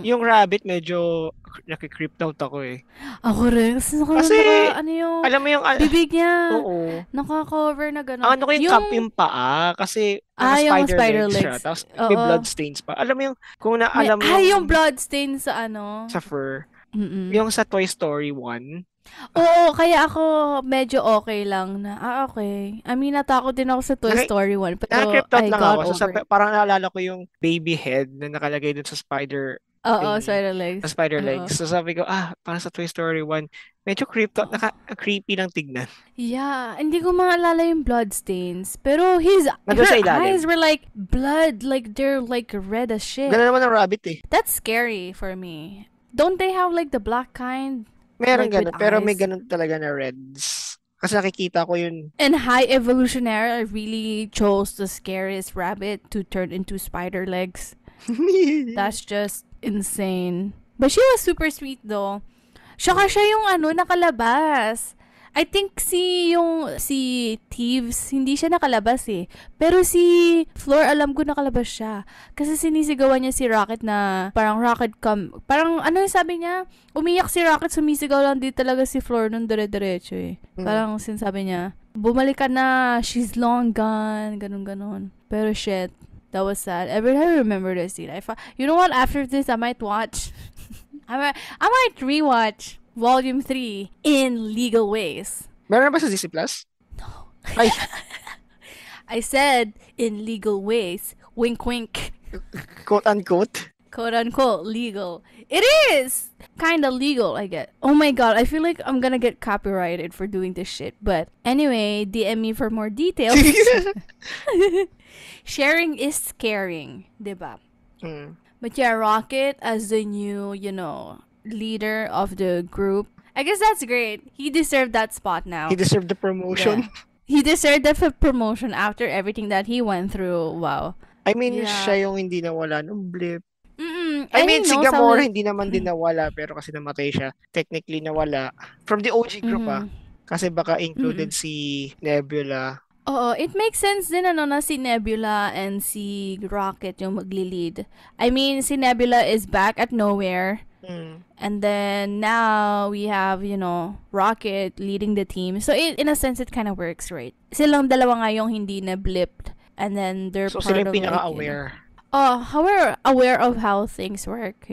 Yung rabbit, medyo nakikreeped out ako eh. Ako rin. Kasi, ano yung alam mo yung, bibig niya. oo. Naka-cover na gano'n. Ano ko yung cup yung paa kasi yung spider spider legs siya. legs. Tapos may Oo. blood stains pa. Alam mo yung, kung na May, alam mo yung blood stain sa sa fur. Mm-mm. Yung sa Toy Story 1. Oo, kaya ako medyo okay lang na. Okay. I mean, natakot din ako sa Toy Story 1. Pero Nakakripped out I lang got ako. So, over it. parang naalala ko yung baby head na nakalagay dun sa spider Oo, thingy, spider legs. sa spider Oo. legs. So sabi ko, parang sa Toy Story 1, medyo creeped out, creepy lang tignan. Yeah, hindi ko maalala yung blood stains. Pero Nandun sa her ilalim. eyes were like blood. Like, they're like red as shit. Ganun naman ang rabbit eh. That's scary for me. Don't they have like the black kind? Meron Like, with ganun, pero may eyes? ganun talaga na reds. Kasi nakikita ko yun. And High Evolutionary, I really chose the scariest rabbit to turn into spider legs. That's just insane. But she was super sweet though. Siya yung nakalabas. I think si Thieves, hindi siya nakalabas eh. Pero si Floor, alam ko nakalabas siya. Kasi sinisigawan niya si Rocket na parang parang ano yung sabi niya? Umiyak si Rocket, sumisigaw lang di talaga si Floor nung dire-diretso eh. Parang sinasabi niya, bumalik ka na, she's long gone, ganun-ganon. Pero shit, that was sad. Every time I remember this scene, you know what? After this, I might watch. I might rewatch Volume 3 in legal ways. Meron na ba sa Disney Plus? No. Ay, I said in legal ways. Wink, wink. quote unquote. Quote unquote legal. It is kind of legal, I guess. Oh my god, I feel like I'm gonna get copyrighted for doing this shit. But anyway, DM me for more details. Sharing is caring, diba? But yeah, Rocket as the new, leader of the group. I guess that's great. He deserved that spot now. He deserved the promotion. He deserved the promotion after everything that he went through. Wow. I mean, Yeah. siya yung hindi nawala nung blip. Mm-mm. I And mean, he si knows how Gamora to- hindi naman din nawala pero kasi namatay siya. Technically nawala. From the OG group Mhm. Kasi baka included si Nebula. Oo, it makes sense din na si Nebula and si Rocket yung magli-lead. I mean, si Nebula is back at nowhere. And then now we have, Rocket leading the team. So in a sense, it kind of works, right? Silang dalawa nga yung hindi na blipped. And then they're So part sila yung of pinaka-aware. we're aware of how things work,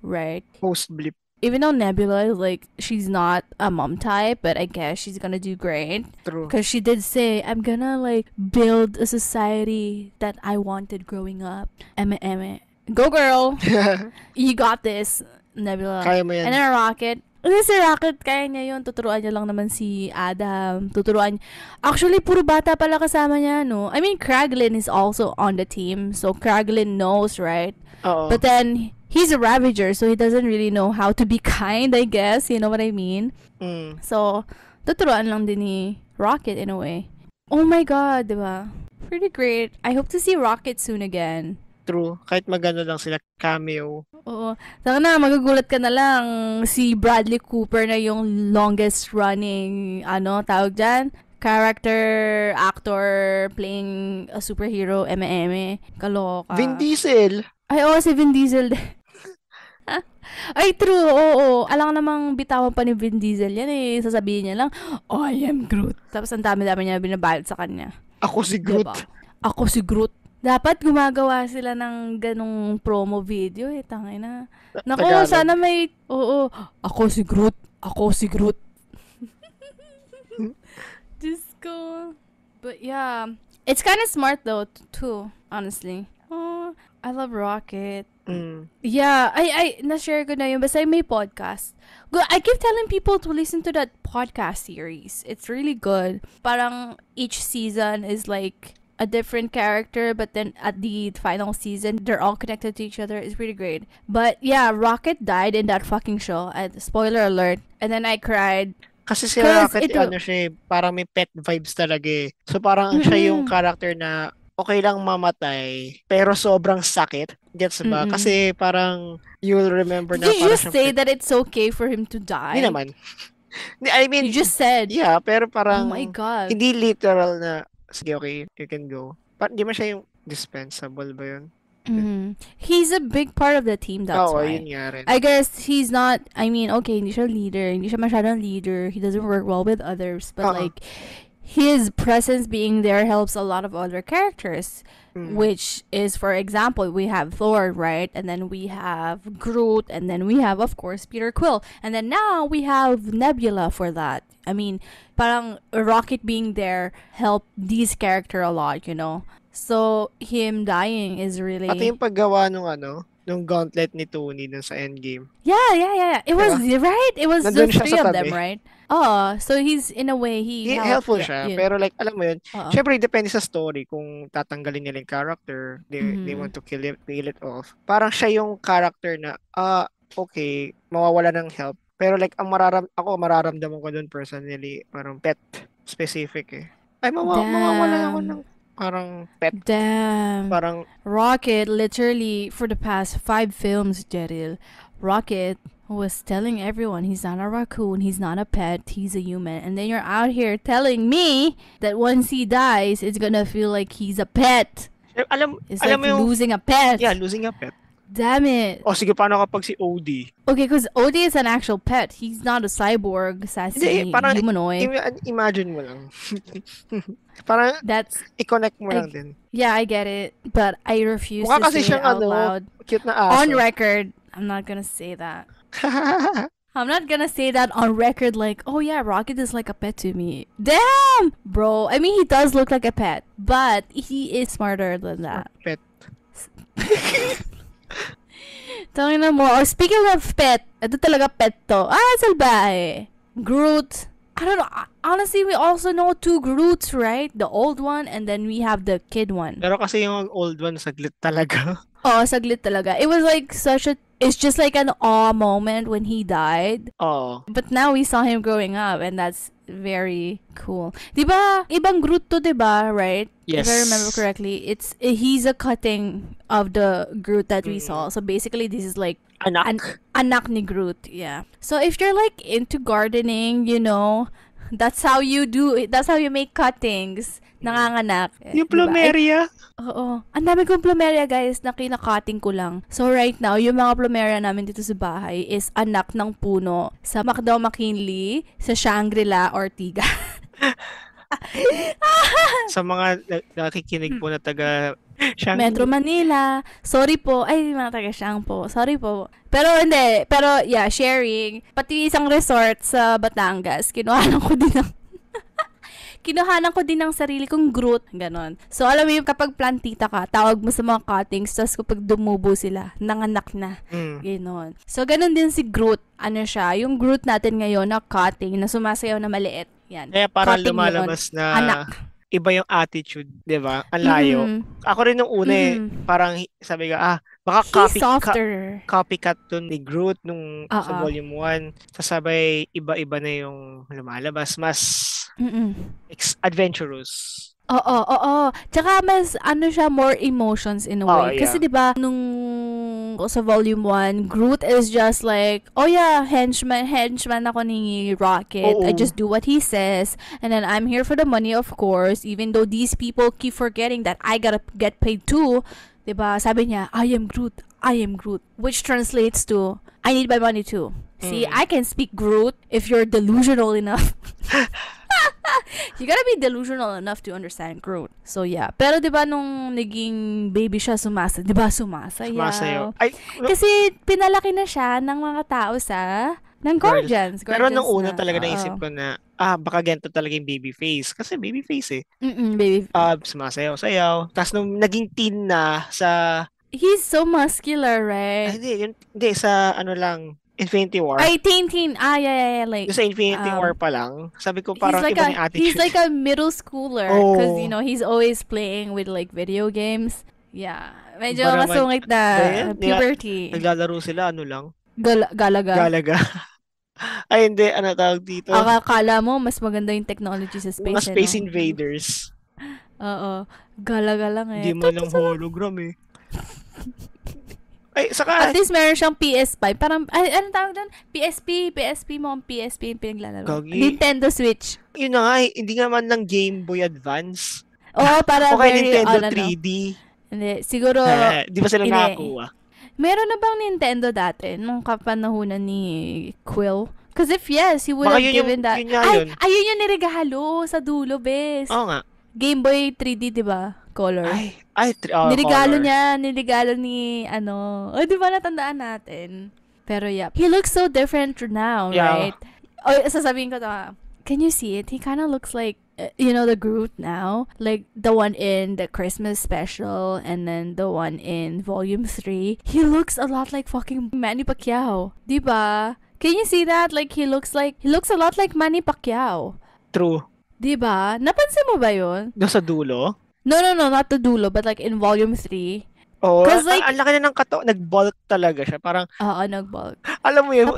right? Post-blip. Even though Nebula, she's not a mom type, but I guess she's gonna do great. True. Because she did say, I'm gonna, build a society that I wanted growing up. Eme. Go, girl! You got this, Nebula. Kaya mo yan. And then Rocket. Si Rocket, kaya niya yun. Tuturuan niya lang naman si Adam. Actually, puro bata pala kasama niya, no? I mean, Kraglin is also on the team. So, Kraglin knows, right? Oo. But then, he's a Ravager, so he doesn't really know how to be kind, I guess. You know what I mean? So, tuturuan lang din ni Rocket in a way. Oh my God, diba? Pretty great. I hope to see Rocket soon again. True. Kahit magano lang sila, cameo. Oo. Saka na, magugulat ka na lang. Si Bradley Cooper na yung longest running, tawag dyan? Character, actor, playing a superhero, eme. Kaloka. Vin Diesel. Ay, oo, si Vin Diesel. Ay, true, oo. Alang namang bitawan pa ni Vin Diesel yan eh. Sasabihin niya lang, I am Groot. Tapos ang dami-dami niya binabayad sa kanya. Ako si Groot. Diba? Ako si Groot. Dapat gumagawa sila ng ganong promo video eh. Tangay na. Naku, Tagalog. sana may... Oo. Ako si Groot. Ako si Groot. Diyos ko. But yeah. It's kind of smart though, too. Honestly. Oh, I love Rocket. Yeah, I na-share ko na yun. Basta may podcast. I keep telling people to listen to that podcast series. It's really good. Parang each season is like a different character, but then at the final season, they're all connected to each other. It's really great. But yeah, Rocket died in that fucking show. And spoiler alert. And then I cried. Kasi si 'Cause Rocket, siya, parang may pet vibes talaga eh. So parang siya yung character na okay lang mamatay, pero sobrang sakit. Gets ba? Kasi parang you'll remember na Did you parang just say that it's okay for him to die? Hindi naman. I mean, You just said. yeah, pero parang Oh my God. hindi literal na sige, okay, you can go. Hindi man siya yung dispensable ba yun? He's a big part of the team, that's Oo, why. yun nga rin. I guess he's not, okay, hindi siya leader, hindi siya masyadong leader, he doesn't work well with others, but his presence being there helps a lot of other characters, which is, for example, we have Thor, right? And then we have Groot, and then we have, of course, Peter Quill. And then now we have Nebula for that. I mean, parang Rocket being there helped these character a lot, So, him dying is really... Pati yung paggawa nung gauntlet ni Tony dun sa Endgame. Yeah. It was, right? It was Nandun just siya three sa of them, tabi. right? Oh, so he's, in a way, he helped, helpful siya. yun. Pero alam mo yun, Oo. syempre, depende sa story kung tatanggalin nila yung character, they want to kill it off. Parang siya yung character na, okay, mawawala ng help. Pero ang mararamdaman ko dun personally, parang pet specific eh. Ay, mawawala ako ng parang pet. Damn. Parang, Rocket, literally, for the past 5 films, Jeril, Rocket was telling everyone he's not a raccoon, he's not a pet, he's a human. And then you're out here telling me that once he dies, it's gonna feel like he's a pet. alam It's like mo yung, losing a pet. yeah, losing a pet. Damn it. O sige, paano kapag si OD? Okay, because Odie is an actual pet. He's not a cyborg, sassy, Hindi, parang humanoid. Imagine mo lang. Parang, That's, i-connect mo lang din. yeah, I get it. But I refuse Mukha to kasi say it siyang out loud. cute na aso. On record, I'm not gonna say that. I'm not gonna say that on record like, oh yeah, Rocket is like a pet to me. Damn! Bro, I mean, he does look like a pet, but he is smarter than that. Pet. Tangin na mo. Oh, speaking of pet, ito talaga pet to. Salbahe. Groot. I don't know. Honestly, we also know 2 Groots, right? The old one and then we have the kid one. Pero kasi yung old one, saglit talaga. Oh, saglit talaga. It was like such a it's just like an awe moment when he died. Oo. But now we saw him growing up, and that's very cool. Diba, ibang Groot to, diba, right? Yes. If I remember correctly, he's a cutting of the Groot that we Mm. saw. So basically, this is like Anak. anak ni Groot, yeah. So if you're like into gardening, you know, that's how you do it. That's how you make cuttings. Nanganganak. Yung Diba? plumeria. Oo. Ang dami kong plumeria, guys, na kinakating ko lang. So, right now, yung mga plumeria namin dito sa bahay is anak ng puno sa Macdo McKinley, sa Shangri-La, Ortiga. Sa mga nakikinig po na taga Shanghai. Metro Manila. Sorry po. Ay, mga taga Siang po. Sorry po. Pero hindi. Pero, yeah, sharing. Pati isang resort sa Batangas, kinuhanan ko din ng sarili kong Groot. Ganon. So, alam mo yung kapag plantita ka, tawag mo sa mga cuttings, tapos kapag dumubo sila, nanganak na. Ganon. So, ganon din si Groot. Ano siya? Yung Groot natin ngayon na cutting, na sumasayaw na maliit. Yan. Kaya parang Cutting lumalabas yun. na Anak. iba yung attitude, di ba? Ang layo. Ako rin nung una parang sabi ka, baka He's softer. copycat dun ni Groot nung sa Oo. volume 1. Sasabay, iba-iba na yung lumalabas. Mas adventurous. Oo. Tsaka mas, ano siya, more emotions in a way. Yeah. Kasi diba, nung sa volume 1, Groot is just like, oh yeah, henchman ako ni Rocket. Oo. I just do what he says. And then I'm here for the money, of course. Even though these people keep forgetting that I gotta get paid too. Diba, sabi niya, I am Groot. Which translates to, I need my money too. See, I can speak Groot if you're delusional enough. You gotta be delusional enough to understand Groot. So, yeah. Pero, di ba, nung naging baby siya, sumasayaw. Ay, Kasi, pinalaki na siya ng mga tao ng Guardians. Pero nung una talaga naisip ko na, baka ganito talaga yung baby face. Kasi baby face eh. Baby. Sumasayaw-sayaw. Tapos nung naging teen na sa... He's so muscular, right? Hindi, sa ano lang, Infinity War. Ay, teen. Yeah. Like, sa Infinity War pa lang, sabi ko parang like iba yung attitude. He's like a middle schooler. Because, you know, he's always playing with like video games. Yeah. Medyo masungit na puberty. Naglalaro sila, ano lang? Galaga. Ay, hindi. Ano tawag dito? Akala mo, mas maganda yung technology sa space. Mga Space Invaders. Oo. Galaga lang eh. Hindi mo lang hologram eh. Ay, saka... At least meron siyang PS5. Parang, anong tawag doon? PSP mo ang PSP yung pinaglalaro. Nintendo Switch. Yun na nga, hindi naman ng Game Boy Advance. Oo, para okay, very, Nintendo 3D. Hindi, siguro... Di ba sila nakakuha? Meron na bang Nintendo dati nung kapanahunan ni Quill? Because if yes, he would have given that. Ayun yung niregalo sa dulo, bes. Oo nga. Game Boy 3D, di ba? Color. Niregalo color. Niregalo ni, di ba natandaan natin? Pero yeah, he looks so different now, right? Sasabihin ko to, can you see it? He kind of looks like, the Groot now. Like, the one in the Christmas special, and then the one in Volume 3. He looks a lot like fucking Manny Pacquiao. Di ba? Can you see that? Like, he looks a lot like Manny Pacquiao. True. Di ba? Napansin mo ba yun? Doon sa dulo? No, not the dulo, but like in Volume 3. Oh, like, ang laki na ng katawan. Nag-bulk talaga siya. Parang, nag-bulk. Alam mo yun,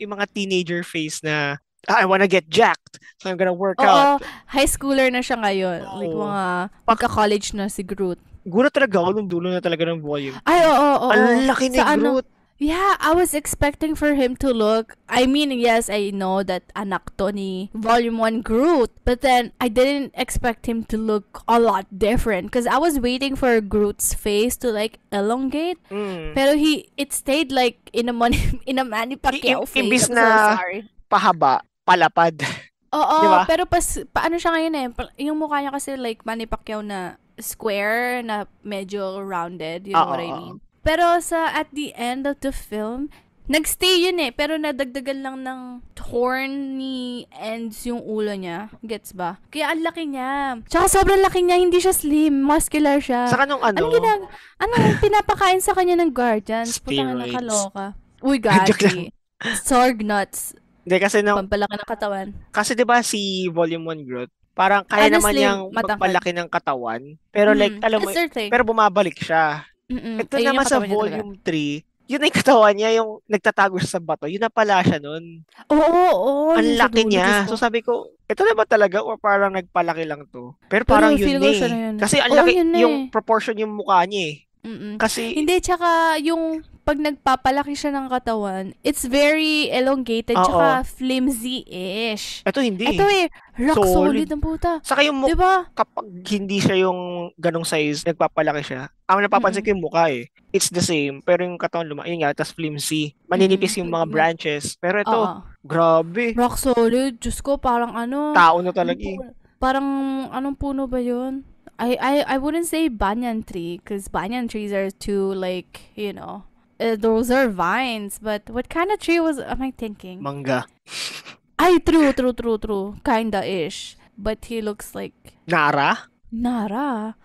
yung mga teenager face na, I wanna get jacked, so I'm gonna work out. High schooler na siya ngayon. Like, mga pagka-college na si Groot. Gulat talaga ako nung dulo na talaga ng volume. Ay, oo. Ang laki ni Groot. Yeah, I was expecting for him to look, I mean, yes, I know that anak to ni Volume 1 Groot, but then I didn't expect him to look a lot different because I was waiting for Groot's face to like elongate, pero it stayed like in a Manny Pacquiao face. Imbis na pahaba, palapad. Oo, diba? Pero paano siya ngayon eh, yung mukha niya kasi like Manny Pacquiao na square, na medyo rounded, you know what I mean? Pero at the end of the film, nagstay yun eh, pero nadagdagan lang ng horny ends yung ulo niya. Gets ba? Kaya ang laki niya. Tsaka sobrang laki niya, hindi siya slim, muscular siya. Saka nung anong pinapakain sa kanya ng Guardians? Putang na kaloka. Uy, gagi. Sorg nuts. Hindi kasi pampalaki ng katawan. Kasi 'di ba si Volume 1 Groot, parang kaya naman niyang magpalaki ng katawan, pero like alam mo, pero bumabalik siya. Ito naman sa Volume 3, Yun na yung katawan niya, yung nagtatago siya sa bato. Yun na pala siya nun. Oo, Ang yung sa laki dulo, Diyos niya. So ko. sabi ko, ito na ba talaga or parang nagpalaki lang to? Pero parang Pero yun feel na ko siya eh. na yun. Kasi ang Oo, laki, yun na yung eh. proportion yung mukha niya eh. Mm. Kasi, Hindi, tsaka yung pag nagpapalaki siya ng katawan, it's very elongated oo. tsaka flimsy-ish. Ito hindi Ito eh. eh, rock Solid. solid ang puta. Saka yung 'Di ba? kapag hindi siya yung ganong size, nagpapalaki siya. Ang napapansin Mm. ko yung mukha eh. It's the same, pero yung katawan yun nga, tas flimsy. Mm. Maninipis yung mga branches. Pero ito, Oo. grabe. Rock solid. Diyos ko, parang ano, Tao na anong talaga eh. puno, parang anong puno ba 'yun? I wouldn't say banyan tree because banyan trees are too like, those are vines, but what kind of tree was am I thinking? Mangga. Ay, true. Kinda ish. But he looks like Nara? Nara.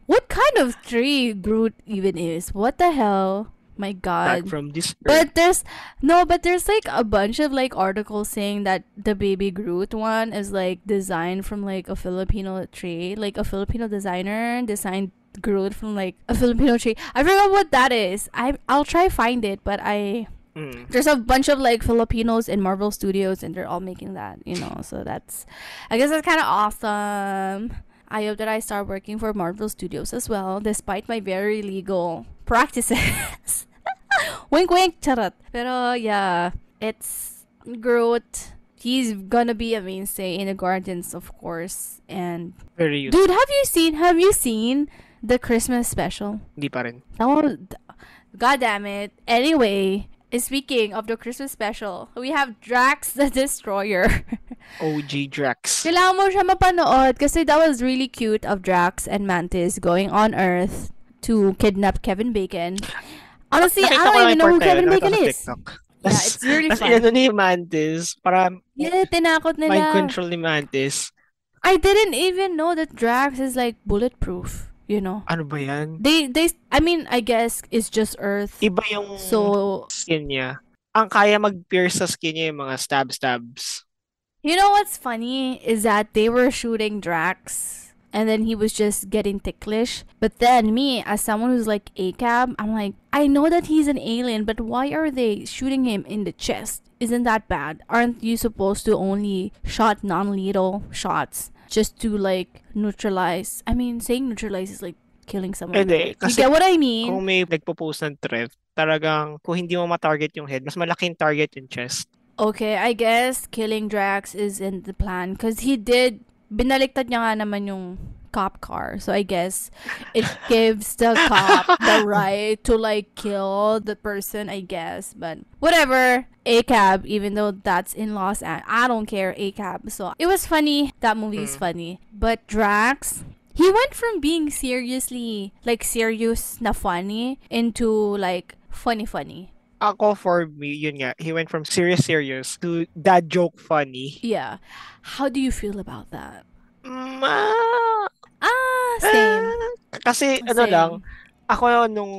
What kind of tree Groot even is? What the hell? My Not god. from this earth. But there's like a bunch of like articles saying that the baby Groot one is like designed from like a Filipino tree, like a Filipino designer designed Groot from like a Filipino tree. I forgot what that is. I'll try find it, but Mm. there's a bunch of like Filipinos in Marvel Studios and they're all making that, so I guess that's kind of awesome. I hope that I start working for Marvel Studios as well, despite my very legal practices. Wink, wink, charot. Pero yeah, it's Groot. He's gonna be a mainstay in the Guardians, of course. And Very useful. dude, have you seen the Christmas special? Hindi pa rin. Oh, god damn it. Anyway, speaking of the Christmas special, we have Drax the Destroyer. OG Drax. Kailangan mo siya mapanood kasi that was really cute of Drax and Mantis going on Earth to kidnap Kevin Bacon. Honestly, I Nakita ko don't lang even yung know who part na yun. Kevin Nakita Bacon ko sa is. TikTok. Yeah, it's really Tapos fun. inano ni Mantis, para Yeah, tinakot mind nila. control ni Mantis. I didn't even know that Drax is like bulletproof, Ano ba yan? I mean, I guess it's just Earth. Iba yung So, skin niya. Ang kaya mag-pierce sa skin niya yung mga stabs. you know what's funny is that they were shooting Drax and then he was just getting ticklish. But then me, as someone who's like ACAB, I'm like, I know that he's an alien, but why are they shooting him in the chest? Isn't that bad? Aren't you supposed to only shot non-lethal shots just to like neutralize? I mean, saying neutralize is like killing someone. Hindi, You kasi get what I mean? kung may nagpo-post ng threat, talagang kung hindi mo ma-target yung head, mas malaking target yung chest. Okay, I guess killing Drax is in the plan because binaliktad niya nga naman yung cop car. So I guess it gives the cop the right to like kill the person, I guess. But whatever. ACAB, even though that's in Los Angeles, I don't care, ACAB. So it was funny. That movie is funny. But Drax, he went from being seriously, like serious na funny into like funny. Ako, for me, yun nga, he went from serious to dad joke funny. Yeah. How do you feel about that? Same. Kasi ano Same. lang, ako nung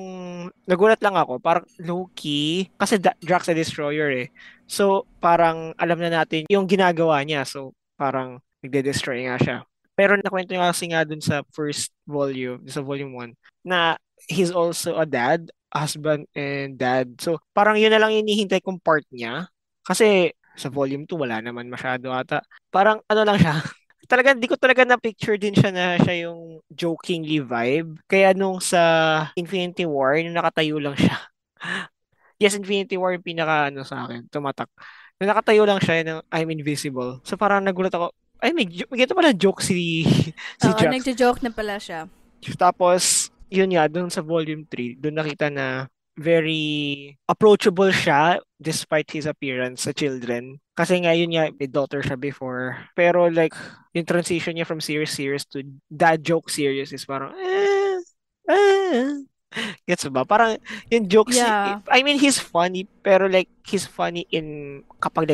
nagulat lang ako, parang low-key, kasi Drax the Destroyer eh. So, parang alam na natin yung ginagawa niya. So, parang nagde-destroy nga siya. Pero nakwento nga kasi nga dun sa first volume, sa volume 1, na he's also a dad, husband and dad. So, parang yun na lang hinihintay kong part niya. Kasi sa volume 2, wala naman masyado ata. Parang ano lang siya. Talagang di ko talaga na-picture din siya na siya yung jokingly vibe. Kaya nung sa Infinity War, nung nakatayo lang siya. Yes, Infinity War yung pinaka sa akin, tumatak. Nung nakatayo lang siya, yung I'm invisible. So parang nagulat ako, ay may ganito pala joke si Oo, Drax. nagjo-joke na pala siya. Tapos, yun nga, dun sa volume 3, dun nakita na very approachable siya despite his appearance sa children. Kasi nga, yun nga, may daughter siya before. Pero like, yung transition niya from serious to dad joke serious is parang, gets ba? Parang, yung jokes, Yeah. I mean, he's funny, pero like, he's funny in kapag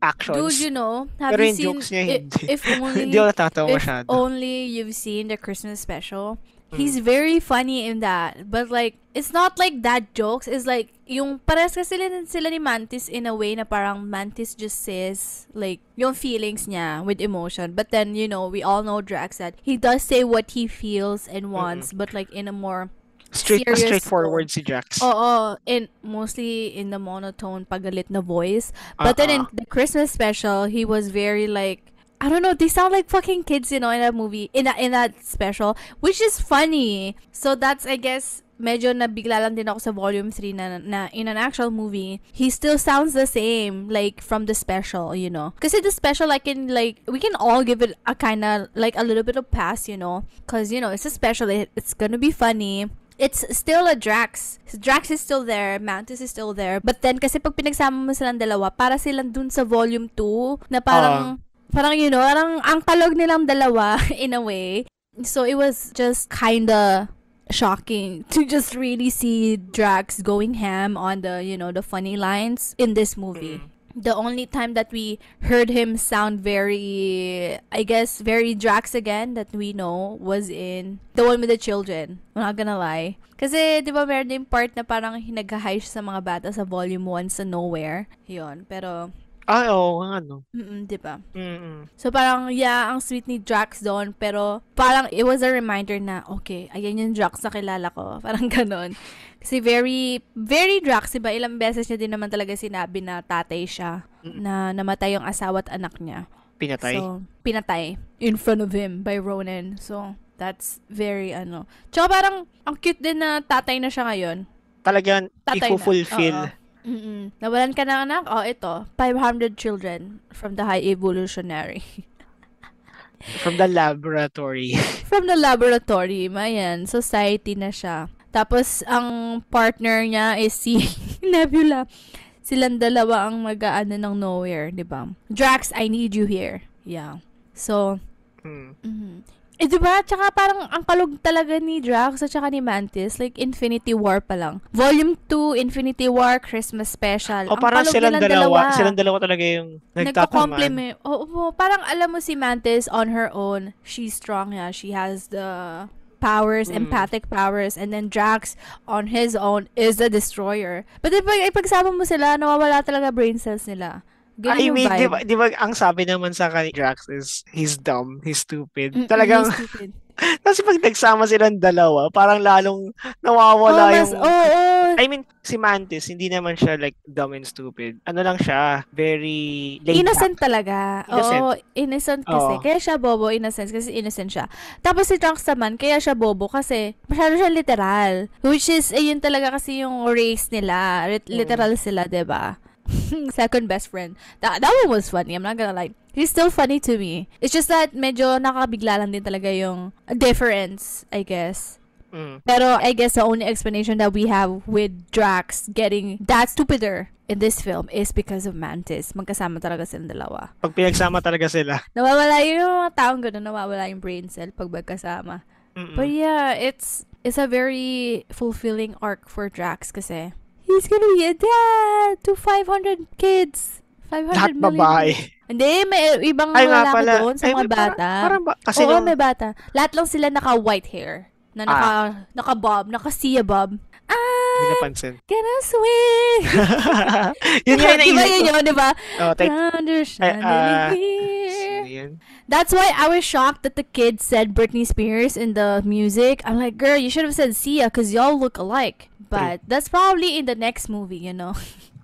actions. Dude, have Pero you yung seen, jokes niya, hindi. if only, Hindi ako natatawa if masyado. only you've seen the Christmas special, he's very funny in that. But like, it's not like that jokes. It's like, yung pares kasi sila ni Mantis in a way na parang Mantis just says, like, yung feelings niya with emotion. But then, we all know Drax that he does say what he feels and wants, but like in a more serious straightforward tone. si Drax. Oo, in mostly in the monotone pagalit na voice. But then in Uh-uh. the Christmas special, he was very like, I don't know, they sound like fucking kids, in that movie, in that special, which is funny. So that's, I guess, medyo nabigla lang din ako sa volume 3 na in an actual movie, he still sounds the same, like, from the special. Kasi the special, we can all give it a kind of, like, a little bit of pass. Because, it's a special, it's gonna be funny. It's still a Drax. Drax is still there. Mantis is still there. But then, kasi pag pinagsama mo silang dalawa, para silang dun sa volume 2, na parang, parang ang kalog nilang dalawa, in a way. So, it was just kinda shocking to just really see Drax going ham on the funny lines in this movie. The only time that we heard him sound very, I guess, very Drax again that we know was in the one with the children. I'm not gonna lie. Kasi, di ba, meron yung part na parang nag-high siya sa mga bata sa volume 1 sa Nowhere. Yun. Pero, Oo, ano. di ba? Mm. So, parang, yeah, ang sweet ni Drax doon. Pero, parang, it was a reminder na, okay, ayan yung Drax na kilala ko. Parang ganon. Kasi very, very Drax, diba? Ilang beses niya din naman talaga sinabi na tatay siya. Na namatay yung asawa at anak niya. Pinatay. So, pinatay. In front of him by Ronan. So, that's very, Tsaka parang, ang cute din na tatay na siya ngayon. Talagang Tatay i-fulfill. Nawalan ka ng anak? Ito. 500 children from the high evolutionary. From the laboratory. From the laboratory. Mayan. Society na siya. Tapos, ang partner niya is si Nebula. Silang dalawa ang mag-aano ng Nowhere, di ba? Drax, I need you here. Yeah. So, diba? Tsaka parang ang kalog talaga ni Drax at tsaka ni Mantis. Like, Infinity War pa lang. Volume 2, Infinity War, Christmas Special. O Ang parang kalog silang nilang dalawa. Silang dalawa talaga yung nagtataman. Nagko-compliment. Oo, parang alam mo si Mantis on her own, she's strong, yeah. She has the powers, empathic powers, and then Drax on his own is the destroyer. But ipagsama mo sila, nawawala talaga brain cells nila. Ganun I yung mean, vibe. di ba ang sabi naman sa kay Drax is he's dumb, he's stupid. Talagang, He's stupid. kasi pag nagsama silang dalawa, parang lalong nawawala yung... I mean, si Mantis, hindi naman siya like dumb and stupid. Ano lang siya, very laid Innocent back. talaga. Innocent. Oo, innocent kasi. Oo. Kaya siya bobo, innocent kasi innocent siya. Tapos si Trunks naman, kaya siya bobo kasi masyado siya literal. Which is, yun talaga kasi yung race nila. Literal sila, diba? Second best friend. That one was funny. I'm not gonna lie. He's still funny to me. It's just that medyo nakabigla lang din talaga yung difference, I guess. Pero I guess the only explanation that we have with Drax getting that stupider in this film is because of Mantis. Magkasama talaga silang dalawa. Pag pinagsama talaga sila. Nawawala yung mga taong gano'n, nawawala yung brain cell pag magkasama. But yeah, it's a very fulfilling arc for Drax kasi he's gonna be a dad to 500 kids. 500 Lahat million. babae. Hindi, may ibang Ay, nga lalaki pala. doon sa mga bata. Kasi Oo, yung... may bata. Lahat lang sila naka-white hair. Na naka-bob, naka-Sia bob. Hindi napansin. Gonna swing! Yun nga yung diba naisip ko. yun, diba? Oh, Chandelier. That's why I was shocked that the kid said Britney Spears in the music. I'm like, girl, you should have said Sia because y'all look alike. But that's probably in the next movie,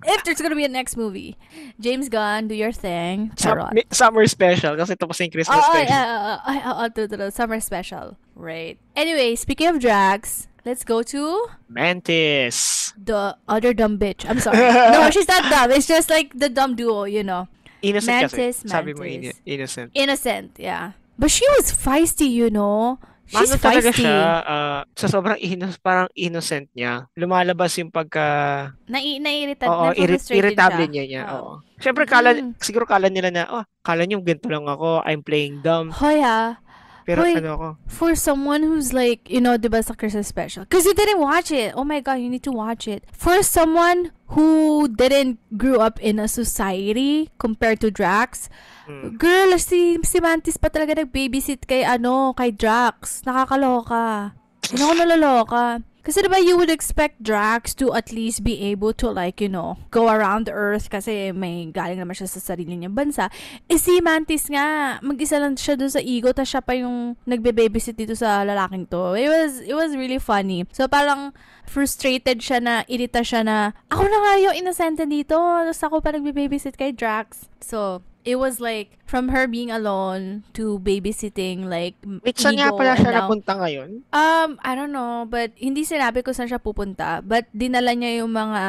If there's gonna be a next movie. James Gunn, do your thing. Charot. Summer special kasi tapos yung Christmas special. True. Summer special. Right. Anyway, speaking of Drax, let's go to Mantis. the other dumb bitch. I'm sorry. No, she's not dumb. It's just like the dumb duo, Innocent Mantis, kasi. Sabi mo Mantis. innocent. Innocent, yeah. But she was feisty, She's Ano talaga feisty. siya, sa sobrang parang innocent niya, lumalabas yung pagka... Irritable niya. Oo. Siyempre, siguro kala nila na, kala niyo ganito lang ako, I'm playing dumb. Hoy, ha? Pero Hoy, ano ako? For someone who's like, diba sa Christmas special? Because you didn't watch it. Oh my God, you need to watch it. For someone who didn't grow up in a society compared to Drax, girl, si Mantis pa talaga nag-babysit kay Drax. Nakakaloka. Ako nalaloka. Kasi diba you would expect Drax to at least be able to like, go around the Earth kasi may galing naman siya sa sarili niyang bansa. Si Mantis nga, mag-isa lang siya doon sa Ego, tapos siya pa yung nagbe-babysit dito sa lalaking to. It was really funny. So parang frustrated siya na, irita siya na, ako na nga yung innocent dito, tapos ako pa nagbe-babysit kay Drax. So, it was like, from her being alone to babysitting, like, Wait, saan nga Ego pala siya and now- napunta ngayon? I don't know, but hindi sinabi ko saan siya pupunta. But dinala niya yung mga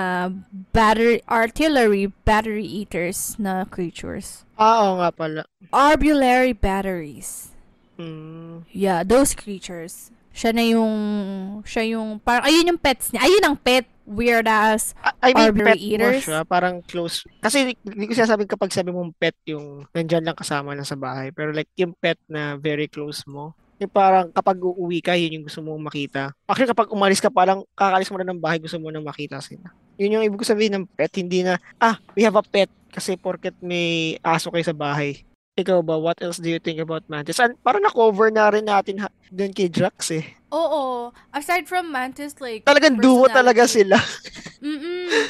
artillery battery eaters na creatures. Oo nga pala. Arbulary batteries. Hmm. Yeah, those creatures. Siya yung, parang, ayun yung pets niya. Ayun ang pet. Weird ass. I mean, Arbor pet mo eaters? siya, parang close. Kasi hindi ko sinasabing kapag sabi mong pet yung nandyan lang kasama lang sa bahay. Pero like yung pet na very close mo. Yung parang kapag uuwi ka, yun yung gusto mong makita. Actually, kapag umalis ka parang kakalis mo na ng bahay, gusto mo na makita sila. Yun yung ibig ko sabihin ng pet. Hindi na, we have a pet. Kasi porket may aso kayo sa bahay. Ikaw ba, what else do you think about Mantis? Parang na-cover na rin natin doon kay Drax eh. Oo. Aside from Mantis, like, Talagang duo talaga personality. sila.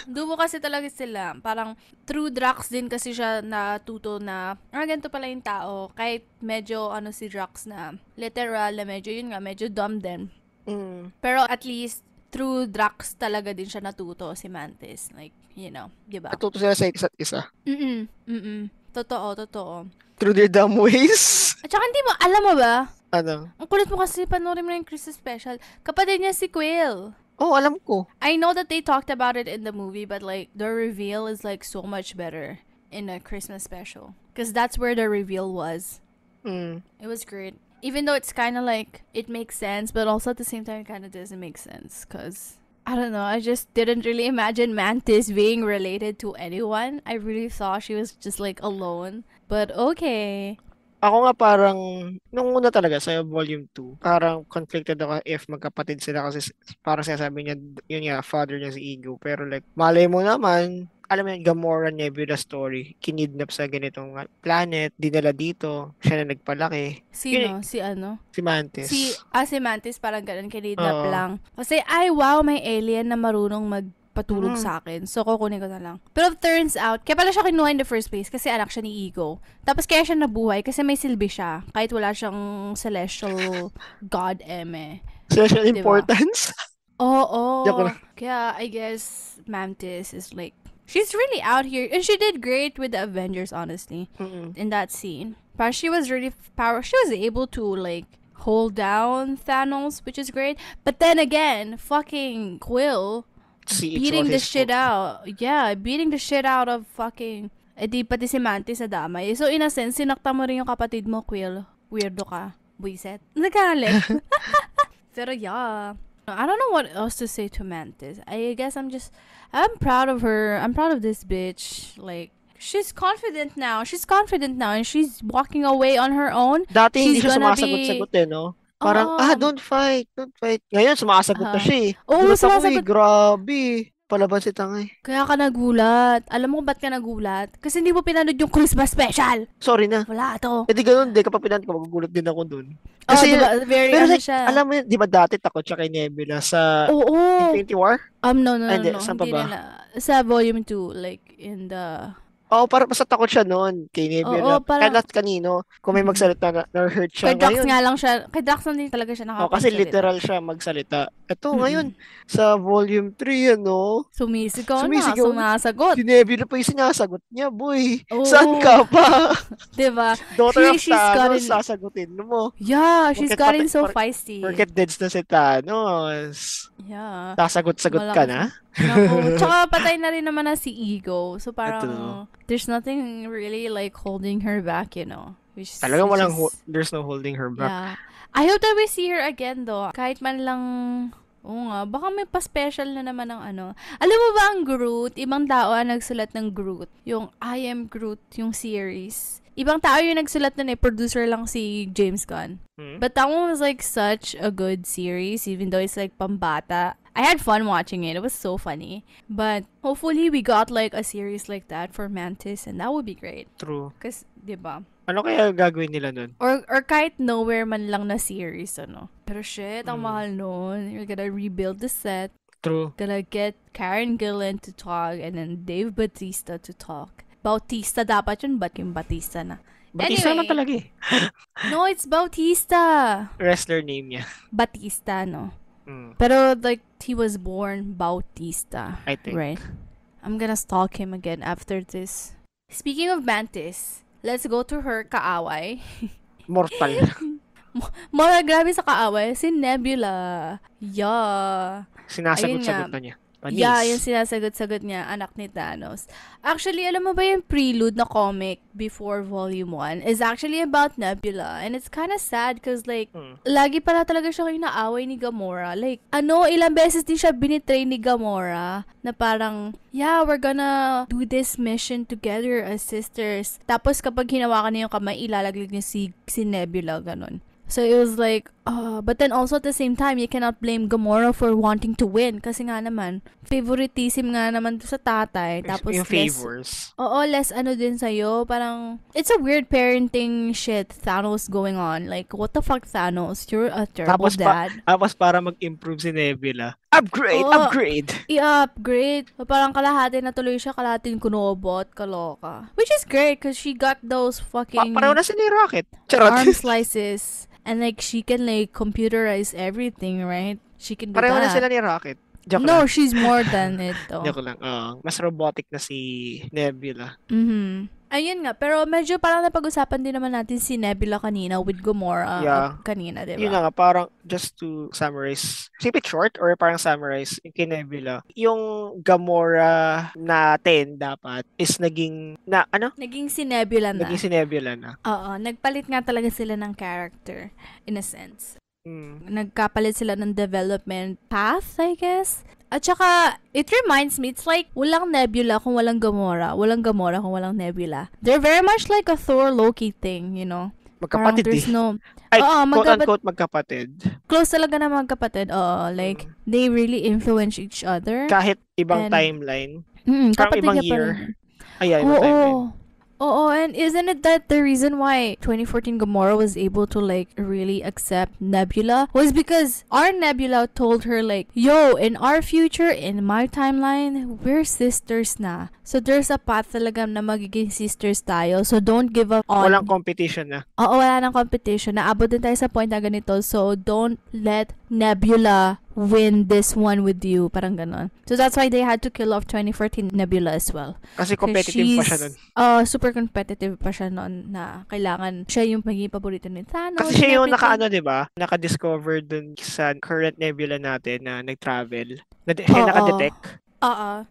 Duo kasi talaga sila. Parang through Drax din kasi siya natuto na, ganito pala yung tao. Kahit medyo, si Drax na literal na medyo, yun nga, medyo dumb din. Pero at least, through Drax talaga din siya natuto, si Mantis. Like, diba? Natuto sila sa isa't isa. Totoo. Through their dumb ways. At saka alam mo ba? Ano? Ang kulit mo kasi, panoorin mo na yung Christmas special. Kapatid niya si Quill. Oh, alam ko. I know that they talked about it in the movie, but like the reveal is like so much better in a Christmas special, because that's where the reveal was. It was great, even though it's kind of like it makes sense, but also at the same time it kind of doesn't make sense, because I don't know, I just didn't really imagine Mantis being related to anyone. I really thought she was just like alone, but okay. Ako nga parang, nung una talaga sa volume 2, parang conflicted ako if magkapatid sila kasi parang sinasabi niya, yun nga, father niya si Ego. Pero like, malay mo naman, alam mo yun, Gamora Nebula story, kinidnap sa ganitong planet, dinala dito, siya na nagpalaki. Sino? Si ano? Si Mantis. Si Mantis, parang ganun, kinidnap Oo. lang. Kasi, wow, may alien na marunong magpatulog sa akin. So, kukunin ko na lang. Pero turns out, kaya pala siya kinuha in the first place kasi anak siya ni Ego. Tapos kaya siya nabuhay kasi may silbi siya. Kahit wala siyang celestial god Special Diba? importance. Oo. Joke lang. Kaya, I guess, Mantis is like, she's really out here. And she did great with the Avengers, honestly. In that scene. But she was really She was able to, like, hold down Thanos, which is great. But then again, fucking Quill beating the shit out. Yeah, beating the shit out of fucking... di pati si Mantis na damay. So, in a sense, sinakta mo rin yung kapatid mo, Quill. Weirdo ka. Buiset. Nagalit. Pero yeah. I don't know what else to say to Mantis. I guess I'm proud of her. I'm proud of this bitch. Like, she's confident now. And she's walking away on her own. Dati hindi She's siya gonna sumasagot-sagot no? Oo. Parang, don't fight. Ngayon, sumasagot na siya eh. Oo, Gulat ako sumasagot. grabe. Palaban si Tangay. Kaya ka nagulat. Alam mo kung ba't ka nagulat? Kasi hindi mo pinanood yung Christmas special. Sorry na. Wala to. Di ganun, kapag pinanood ko, magugulat din ako dun. Kasi, diba, very pero ano like, siya. alam mo yun, di ba dati takot siya kay Nebula sa Oo. Infinity War? No. Hindi, saan pa Hindi ba? nila. Sa volume 2, like, in the... Oo, parang basta takot siya noon kay Nebula. Oo, parang- Kahit kanino, kung may magsalita na hurt siya. Kay Drax Ngayon, nga lang siya. Kay Drax lang din talaga siya kasi nakapagsalita. literal siya magsalita. Ito, ngayon, sa volume 3, Sumisigaw Sumisigaw na. Sumasagot. si Nebula pa yung sinasagot niya, boy. Oo. Saan ka pa? Diba? Daughter of She's Thanos, gotten- sasagutin mo. Yeah, she's Porket gotten pati- so por- feisty. Porket deads na si Thanos. Yeah. Sasagot-sagot ka na? Naku. Tsaka patay na rin naman na si Ego. So parang, Ito. there's nothing really like holding her back, Which, Talagang which walang, is- there's no holding her back. Yeah. I hope that we see her again though. Kahit man lang, oo nga, baka may pa-special na naman ng ano. Alam mo ba ang Groot? Ibang tao ang nagsulat ng Groot. Yung I Am Groot, yung series. Ibang tao yung nagsulat nun producer lang si James Gunn. But that one was like such a good series, even though it's like pambata. I had fun watching it. It was so funny. But hopefully we got like a series like that for Mantis, and that would be great. True. Cause, diba? Ano kaya gagawin nila nun? Or kahit nowhere man lang na series, ano. Pero shit, ang Mm. mahal nun. You're gonna rebuild the set. True. Gonna get Karen Gillan to talk and then Dave Bautista to talk. Bautista dapat yun, ba't yung Batista na? Batista naman Anyway. talaga eh. No, it's Bautista. Wrestler name niya. Batista, no? Mm, Pero like, he was born Bautista. I think. Right. I'm gonna stalk him again after this. Speaking of Mantis, let's go to her kaaway. Mortal. Mga grabe sa kaaway, si Nebula. Yeah. Sinasagot-sagot Ayun na niya. Panis. Yeah, yung sinasagot-sagot niya, anak ni Thanos. Actually, alam mo ba yung prelude na comic before Volume 1 is actually about Nebula. And it's kind of sad because like, lagi pala talaga siya inaaway ni Gamora. Like, ilang beses din siya binitray ni Gamora na parang, yeah, we're gonna do this mission together as sisters. Tapos kapag hinawakan niya yung kamay, ilalaglag niya si Nebula, ganun. So it was like, but then also at the same time, you cannot blame Gamora for wanting to win. Kasi nga naman, favoritism nga naman to sa tatay. Tapos yung favors. less din sa'yo. Parang, it's a weird parenting shit Thanos going on. Like, what the fuck, Thanos? You're a terrible dad. Tapos para mag-improve si Nebula. Upgrade! Oo. Upgrade! I-upgrade. Parang kalahati na tuloy siya, kalahating kunobot, kaloka. Which is great because she got those fucking Pareho na si Rocket. Charot. arm slices. And like, she can like computerize everything, right? She can do Pareho na that. sila ni Rocket. Joke No, lang. she's more than it though. Joke lang. Mas robotic na si Nebula. Ayun nga, pero medyo parang napag-usapan din naman natin si Nebula kanina with Gamora kanina, diba? Yun na nga, parang just to summarize, keep it short or parang summarize yung kay Nebula. Yung Gamora natin dapat is naging si Nebula na. Naging si Nebula na. Oo, nagpalit nga talaga sila ng character in a sense. Nagkapalit sila ng development path, I guess. At saka, it reminds me, it's like, walang Nebula kung walang Gamora. Walang Gamora kung walang Nebula. They're very much like a Thor-Loki thing, you know? Magkapatid there's no... Ay, quote-unquote magkapatid. Close talaga na magkapatid. Like, they really influence each other. Kahit ibang timeline. Parang Kapatid ibang ka pa year. rin. Ibang timeline. Oo, and isn't it that the reason why 2014 Gamora was able to like really accept Nebula was because our Nebula told her like, yo, in our future, in my timeline, we're sisters na. So there's a path talaga na magiging sisters tayo. So don't give up on... Walang competition na. Oo, wala nang competition. Naabot din tayo sa point na ganito. So don't let Nebula win this one with you. Parang ganon. So that's why they had to kill off 2014 Nebula as well. Kasi competitive pa siya nun. Super competitive pa siya nun na kailangan siya yung maging paborito ni Thanos. Kasi siya yung diba? Naka-discover dun sa current Nebula natin na nag-travel. Siya naka-detect.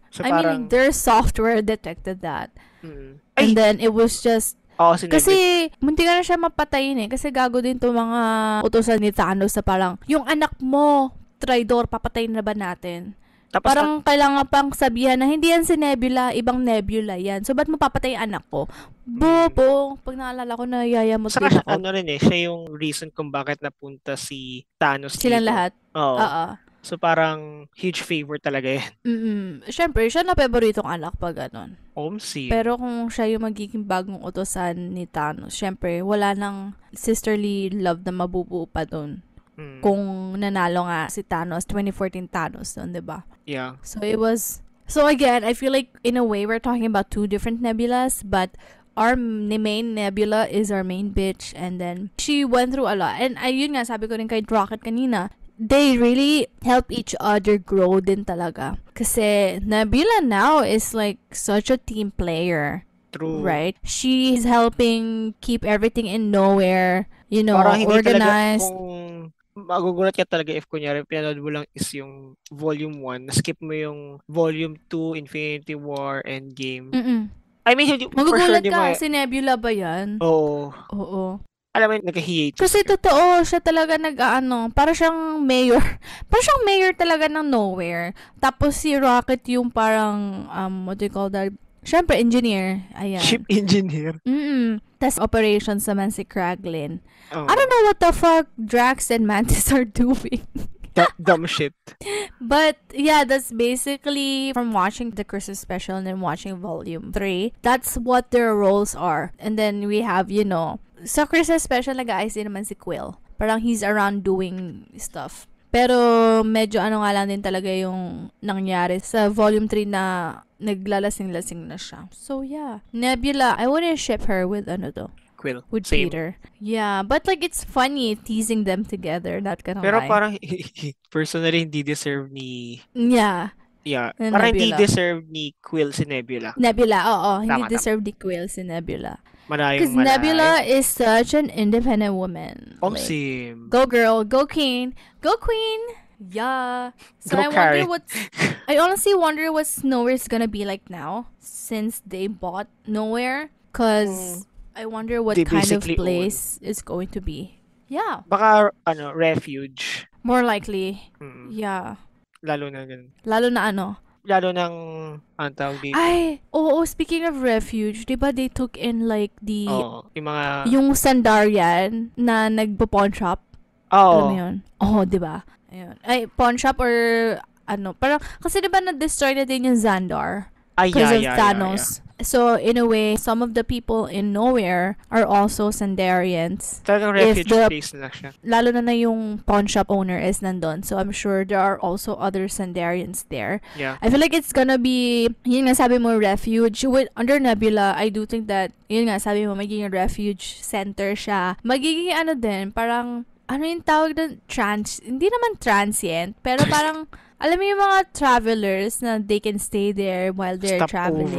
So I mean, their software detected that. Ay! And then it was just kasi munti ka na siya mapatayin kasi gago din to mga utusan ni Thanos na parang yung anak mo traidor, papatayin na ba natin? Tapos parang kailangan pang sabihan na hindi yan si Nebula, ibang Nebula yan. So, ba't mo papatay ang anak ko? Bobo, pag naalala ko na yayamot din ako. Siya yung reason kung bakit napunta si Thanos dito. Silang lahat? Oo. So, parang huge favor talaga yan. Siyempre, siya na paboritong anak pag ganon. Pero kung siya yung magiging bagong utosan ni Thanos, siyempre, wala nang sisterly love na mabubuo pa dun. Kung nanalo nga si Thanos, 2014 Thanos doon, diba? Yeah. So again, I feel like in a way we're talking about two different Nebulas, but our main Nebula is our main bitch, and then she went through a lot. And ayun nga, sabi ko rin kay Rocket kanina, they really help each other grow din talaga. Kasi Nebula now is like such a team player. True. Right? She's helping keep everything in Nowhere, you know, organized. Magugulat ka talaga if kunyari pinanood mo lang is yung volume 1, skip mo yung volume 2, Infinity War, Endgame. I mean, magugulat ka, si Nebula ba yan? Oo. Alam mo, nag-hiatus. Kasi totoo, siya talaga para siyang mayor. Para siyang mayor talaga ng Nowhere. Tapos si Rocket yung parang, what do you call that? Siyempre, engineer. Ayan. Ship engineer. Tapos operations naman si Kraglin. I don't know what the fuck Drax and Mantis are doing. Dumb shit. But yeah, that's basically from watching the Christmas special and then watching Volume 3. That's what their roles are. And then we have, sa Christmas special, nag-aayos din naman si Quill. Parang he's around doing stuff. Pero medyo nga lang din talaga yung nangyari sa Volume 3 na naglalasing-lasing na siya. So yeah, Nebula, I wouldn't ship her with Quill. with Same. Peter. Yeah, but like it's funny teasing them together, not gonna Pero lie. parang personally hindi deserve ni Yeah, parang hindi Nebula. deserve ni Quill si Nebula. Nebula, oo. Hindi Tama. deserve ni Quill si Nebula. Malayong Because Nebula is such an independent woman. Like, Sim. go girl, go Queen, go Queen. Yeah. So Go I Karen. I honestly wonder what Nowhere's gonna be like now since they bought Nowhere. Because I wonder what They kind of basically place it's going to be. Yeah. Baka refuge. More likely. Mm. Yeah. Lalo na ganun. Lalo na Lalo ng ang tawag dito. Ay, speaking of refuge, di ba they took in like yung mga yung Sandarian na nagpo-pawn shop? Alam mo yun? Di ba? Ayun. Ay, pawn shop or parang, kasi di ba na-destroy na din yung Xandar? Because of Thanos. So, in a way, some of the people in Nowhere are also Sandarians. Talagang refuge place na siya. Lalo na yung pawn shop owner is nandun. So, I'm sure there are also other Sandarians there. Yeah. I feel like it's gonna be, yun nga sabi mo, refuge. Under Nebula, I do think that, yun nga sabi mo, magiging refuge center siya. Magiging din, parang, yung tawag doon? Hindi naman transient, pero parang, alam mo yung mga travelers na they can stay there while they're traveling.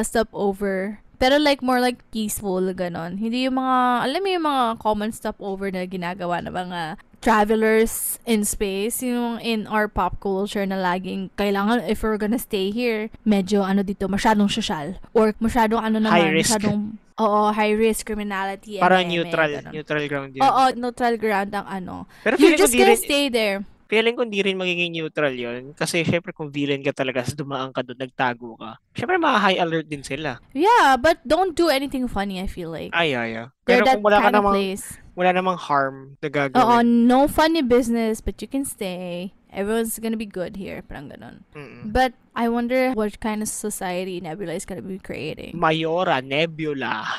Stop over. Pero like more like peaceful, ganon. Hindi yung mga, alam mo yung mga common stopover na ginagawa ng mga travelers in space, yung in our pop culture na laging kailangan, if we're gonna stay here, medyo dito, masyadong social. Or masyadong naman, high risk. masyadong, high risk criminality. Parang neutral ground yun. Neutral ground ang Pero you're just gonna stay there. Feeling ko hindi rin magiging neutral yun. Kasi syempre kung villain ka talaga, dumaan ka doon, nagtago ka. Syempre high alert din sila. Yeah, but don't do anything funny, I feel like. Pero They're kung wala that ka kind of namang, place. wala namang harm na gagawin. No funny business, but you can stay. Everyone's gonna be good here. Parang ganon. But I wonder what kind of society Nebula is gonna be creating. Mayora, Nebula.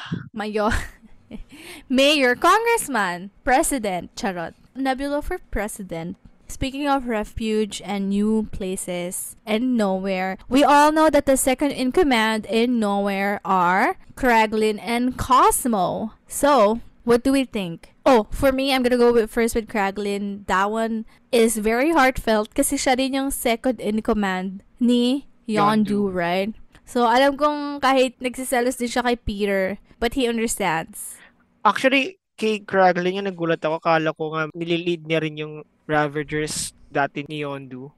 Mayor, congressman, president, charot. Nebula for president. Speaking of refuge and new places and Nowhere, we all know that the second in command in Nowhere are Kraglin and Cosmo. So, what do we think? For me, I'm gonna go first with Kraglin. That one is very heartfelt kasi siya rin yung second in command ni Yondu, right? So, alam kong kahit nagsiselos din siya kay Peter, but he understands. Actually, kay Kraglin yung nagulat ako. Kala ko nga nililid niya rin yung Ravagers dati ni Yondu.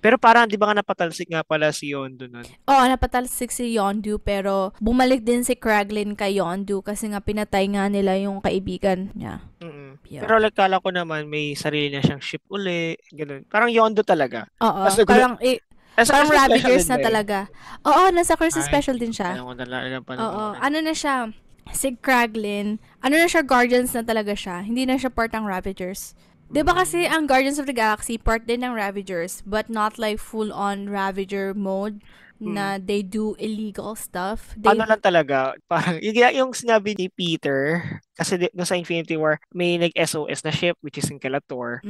Pero parang di ba nga napatalsik nga pala si Yondu nun? Napatalsik si Yondu pero bumalik din si Kraglin kay Yondu kasi nga pinatay nga nila yung kaibigan niya. Yeah. Pero like kala ko naman may sarili na siyang ship uli. Ganun. Parang Yondu talaga. Parang Ravagers na talaga. Nasa Christmas special din siya. Na siya? Si Kraglin, na siya, Guardians na talaga siya. Hindi na siya part ng Ravagers. Diba kasi ang Guardians of the Galaxy, part din ng Ravagers, but not like full-on Ravager mode na they do illegal stuff. Lang talaga, parang yung sinabi ni Peter, kasi sa Infinity War, may nag-SOS na ship, which is Inkelator.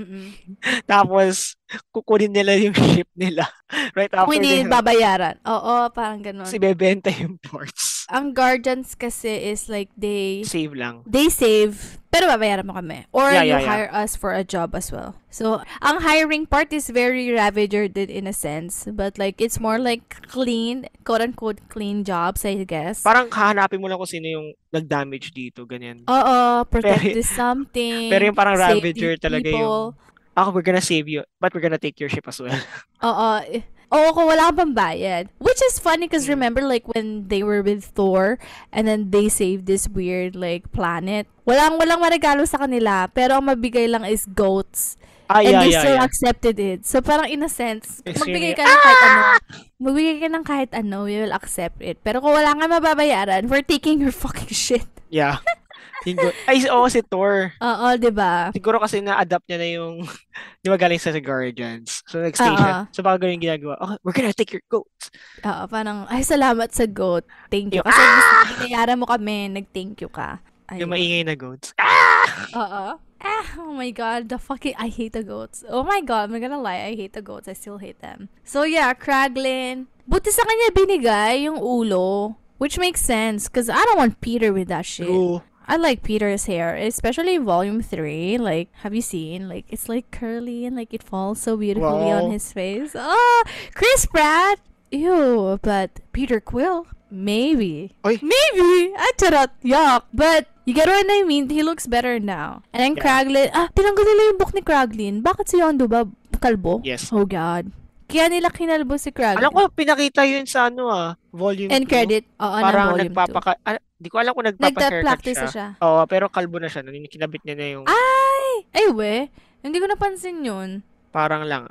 Tapos, kukunin nila yung ship nila. Right after kung hindi babayaran. Parang ganun. Kasi bebenta yung parts. Ang Guardians kasi is like they save, pero babayaran mo kami. Or you hire us for a job as well. So, ang hiring part is very Ravager din in a sense. But like, it's more like clean, quote-unquote clean jobs, I guess. Parang hahanapin mo lang kung sino yung nag-damage dito, ganyan. Protect this something. Pero yung parang Ravager talaga yung, we're gonna save you, but we're gonna take your ship as well. Kung wala kang pambayad. Which is funny because remember like when they were with Thor and then they saved this weird like planet. Walang maragalo sa kanila pero ang mabigay lang is goats. And they still accepted it. So parang in a sense, magbigay ka ng kahit ano. Magbigay ka ng kahit ano, we will accept it. Pero kung wala nga mababayaran, we're taking your fucking shit. Yeah. Ay, oo, si Thor. Oo, 'di ba? Siguro kasi na-adapt niya na yung, di ba galing sa Guardians. So, nag-stay siya. Oo. So, baka ganun yung ginagawa. Oh, we're gonna take your goats. Oo, parang, ay, salamat sa GOAT. Thank you. Yung, Kasi binayaran mo kami, nag-thank you ka. yung Ayun. maingay na goats. Ah! Oo. Oh my god, I hate the goats. Oh my god, I'm not gonna lie, I hate the goats. I still hate them. So yeah, Kraglin. Buti sa kanya binigay yung ulo. Which makes sense, because I don't want Peter with that shit. True. I like Peter's hair, especially in volume 3. Like, have you seen? Like, it's like curly and like it falls so beautifully on Wow. his face. Oh, Chris Pratt! Ew, but Peter Quill? Maybe. Oy. Maybe! I charot. Yuck. But, you get what I mean? He looks better now. And then Yeah. Kraglin, tinanggal nila yung book ni Kraglin. Bakit si Yondo ba kalbo? Yes. Oh God. Kaya nila kinalbo si Kraglin. Alam ko, pinakita yun sa volume End 2. credit. Oo, na Parang volume 2. di ko alam kung nagpapa-haircut Nagta-practice siya. na siya. Oo, pero kalbo na siya. Kinabit niya na yung Ay, we. Hindi ko napansin yun. parang lang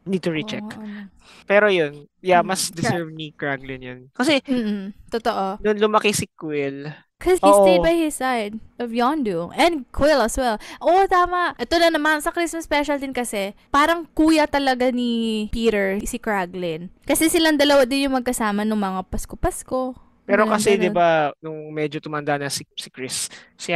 Need to recheck. Oo, Pero yun, yeah, mas Mm, deserve ni Kraglin yun. Kasi, Totoo. nung lumaki si Quill, Because he Oo. stayed by his side of Yondu. And Quill as well. Oo, tama. Ito na naman, sa Christmas special din kasi, parang kuya talaga ni Peter, si Kraglin. Kasi silang dalawa din yung magkasama nung mga Pasko-Pasko. pero Ganun, kasi, ganun. di ba, nung medyo tumanda na si Chris, si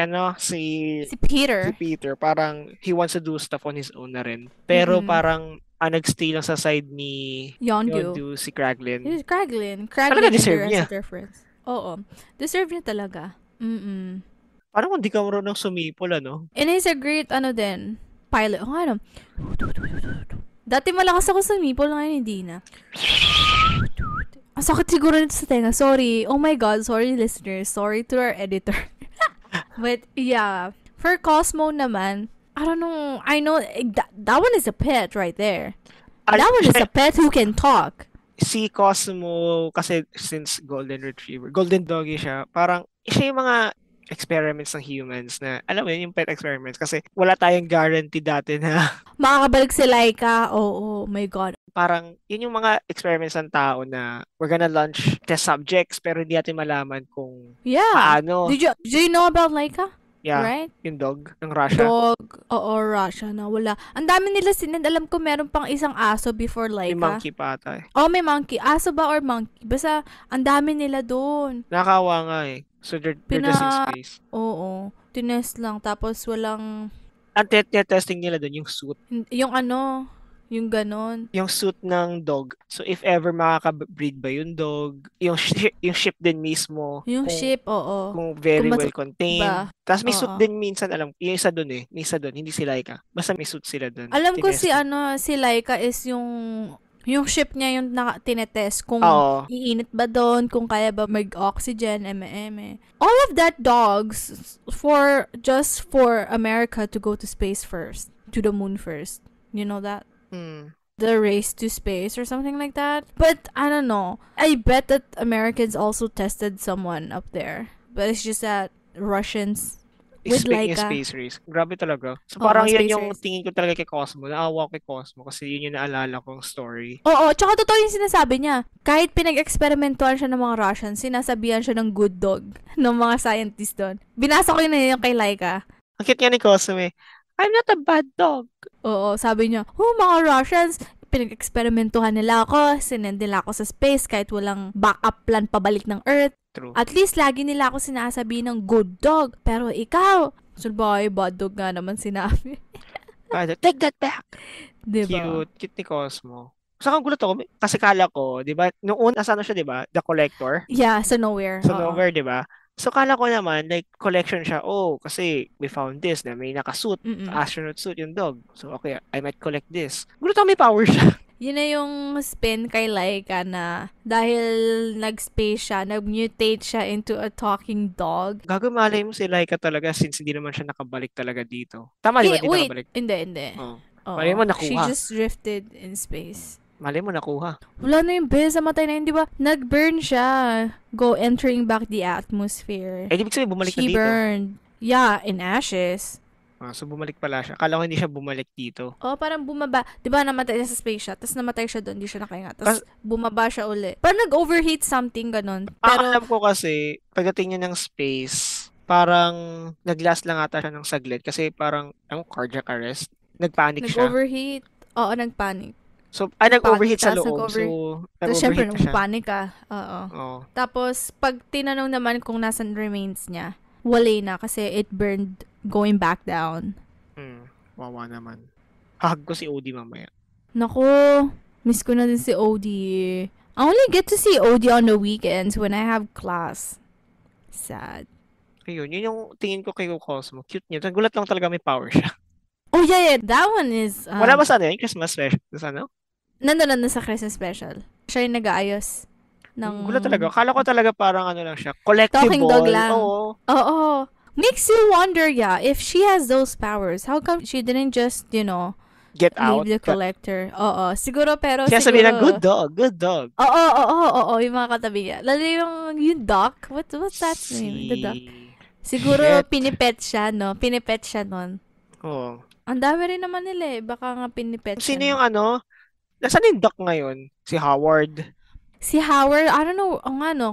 Si Peter. Peter, parang he wants to do stuff on his own na rin. Pero Mm-mm. parang, nag-stay lang sa side ni Yondu. si Kraglin. This is Kraglin. Talaga Kraglin deserve and the niya. rest of their friends. Oo. Deserve niya talaga. Mm-mm. Parang kung di ka marunong sumipol, ano? And he's a great, pilot. Oh, ano? Dati malakas ako sa meeple, ngayon hindi na. Ang sakit siguro nito sa tenga. Sorry. Oh my God. Sorry, listeners. Sorry to our editor. But, yeah. For Cosmo naman, I don't know. I know, that one is a pet right there. That one is a pet who can talk. Si Cosmo, kasi since Golden Retriever, Golden Doggy siya, parang siya yung mga experiments ng humans na, alam mo yun, yung pet experiments. Kasi wala tayong guarantee dati na Makakabalik si Laika. Oh my God. parang yun yung mga experiments ng tao na we're gonna launch test subjects pero hindi natin malaman kung Yeah. paano. Do you know about Laika? Yeah, Right? yung dog ng Russia. Dog. Oo, Russia na. Wala. Ang dami nila sinend. Alam ko meron pang isang aso before May Laika. monkey pa ata eh. Oh, may monkey. Aso ba or monkey? Basta, ang dami nila doon. Nakakawa nga eh. So they're just in space. Oo. Tinest lang. Tapos walang, Ang testing nila doon yung suit. yung yung ganon. Yung suit ng dog. So if ever makaka-breed ba yung dog, yung ship din mismo. Yung kung, ship, oo. Kung very Kung well contained. ba? Tapos may suit Oo. din minsan, alam, yung isa doon eh. May isa doon, hindi si Laika. Basta may suit sila doon. Alam ko Tinest. si Laika is yung ship niya yung tinetest kung Oo. iinit ba doon, kung kaya ba mag-oxygen, All of that dogs just for America to go to space first, to the moon first. You know that? The race to space or something like that. But I don't know. I bet that Americans also tested someone up there. But it's just that Russians with Speaking of Laika. space race, grabe talaga. So Oo, parang yun space yung race. tingin ko talaga kay Cosmo. Naawa ko kay Cosmo kasi yun yung naalala kong story. Oo, tsaka totoo yung sinasabi niya. Kahit pinag-experimentuhan siya ng mga Russians, sinasabihan siya ng good dog ng mga scientists doon. Binasa ko yun na yung kay Laika. Ang cute nga ni Cosmo eh. I'm not a bad dog. Oo, sabi niya, mga Russians, pinag-experimentuhan nila ako, sinend nila ako sa space kahit walang backup plan pabalik ng Earth. True. At least, lagi nila ako sinasabi ng good dog. Pero ikaw, sulbay, bad dog nga naman sinabi. Take that back. Diba? Cute ni Cosmo. Saka gulat ako, kasi kala ko, di ba, noong una, ano siya, di ba, The Collector? Yeah, sa Nowhere. Sa Oo. Nowhere, di ba? So, kala ko naman, like, collection siya. Oh, kasi we found this na may nakasuit, astronaut suit yung dog. So, okay, I might collect this. Gulat ako may power siya. Yun na yung spin kay Laika na dahil nag-space siya, nag-mutate siya into a talking dog. Gago, malay mo si Laika talaga since hindi naman siya nakabalik talaga dito. Tama, di ba? Hindi Wait, nakabalik. hindi. Oh. Oo. Malay mo nakuha. She just drifted in space. Malay mo nakuha. Wala na yung bes, matay na yun, di ba? Nag-burn siya. Go entering back the atmosphere. Eh, ibig sabihin, bumalik na She dito. burned. Yeah, in ashes. So, bumalik pala siya. Akala ko hindi siya bumalik dito. Oh, parang bumaba. Di ba, namatay siya sa space siya. Tapos namatay siya doon, hindi siya nakahinga. Tapos bumaba siya uli. Parang nag-overheat something, ganun. Pero, Pero, alam ko kasi, pagdating niya ng space, parang nag-last lang ata siya ng saglit kasi parang ang cardiac arrest. Nagpanic siya. Nag-overheat. Oo, nagpanic. So, Nagpanic, nag-overheat sa tapos loob. nag-over. So, Tapos, syempre, nag-overheat na siya. panic ka. Oo. Oo. Tapos, pag tinanong naman kung nasan remains niya, wala na kasi it burned going back down. Wawa naman. Hahag ko si OD mamaya. Naku, miss ko na din si OD. I only get to see OD on the weekends when I have class. Sad. Ayun, yun yung tingin ko kay Cosmo. Cute niya. Nagulat lang talaga may power siya. Oh, yeah. That one is... Wala ba sa ano yun? Christmas special? Sa ano? Nandun sa Christmas special. Siya yung nag-aayos ng... Gulat talaga. Kala ko talaga parang ano lang siya. Collectible. Talking dog lang. Oo. Oo. Makes you wonder, yeah, if she has those powers, how come she didn't just, Get out. leave the collector? Oo. Siguro, pero Siya siguro... sabihin ng good dog. Oo, yung mga katabi niya. Lalo yung duck. What's that name? The duck. Siguro, pinipet siya, no? Pinipet siya nun. Oo. Ang dami rin naman nila eh. Baka nga pinipet Sino siya. yung ano? Nasaan yung duck ngayon? Si Howard. Si Howard, I don't know,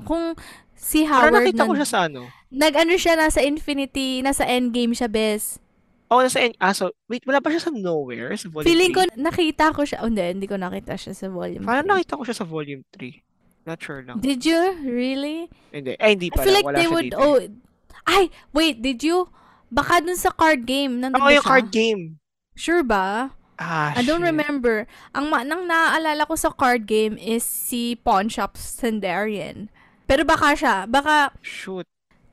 kung si Parang Howard nakita ko siya sa ano. nag-ano siya, nasa Infinity, nasa Endgame siya, bes. Oh, so, wait, wala pa siya sa Nowhere? Sa Volume Feeling 3? ko, nakita ko siya, hindi ko nakita siya sa Volume 3. Parang nakita ko siya sa Volume 3. Not sure lang. Did you? Really? Hindi. Hindi I pala. feel like Wala they siya would, dito. ay, wait, did you? Baka dun sa card game, nandun ba yung siya? card game. Sure ba? I don't Shit. remember. Nang naaalala ko sa card game is si Pawn Shop Sandarian. Pero baka Shoot.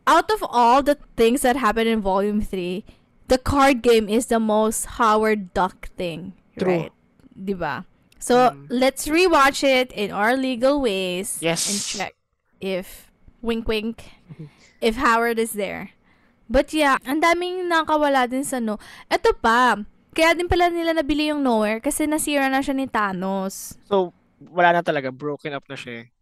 out of all the things that happened in Volume 3, the card game is the most Howard Duck thing. True. Right? Diba? So, let's rewatch it in our legal ways. Yes. And check if, wink wink, if Howard is there. But yeah, ang daming nakawala din sa no. Ito pa, kaya din pala nila nabili yung Nowhere kasi nasira na siya ni Thanos. So, wala na talaga. Broken up na siya.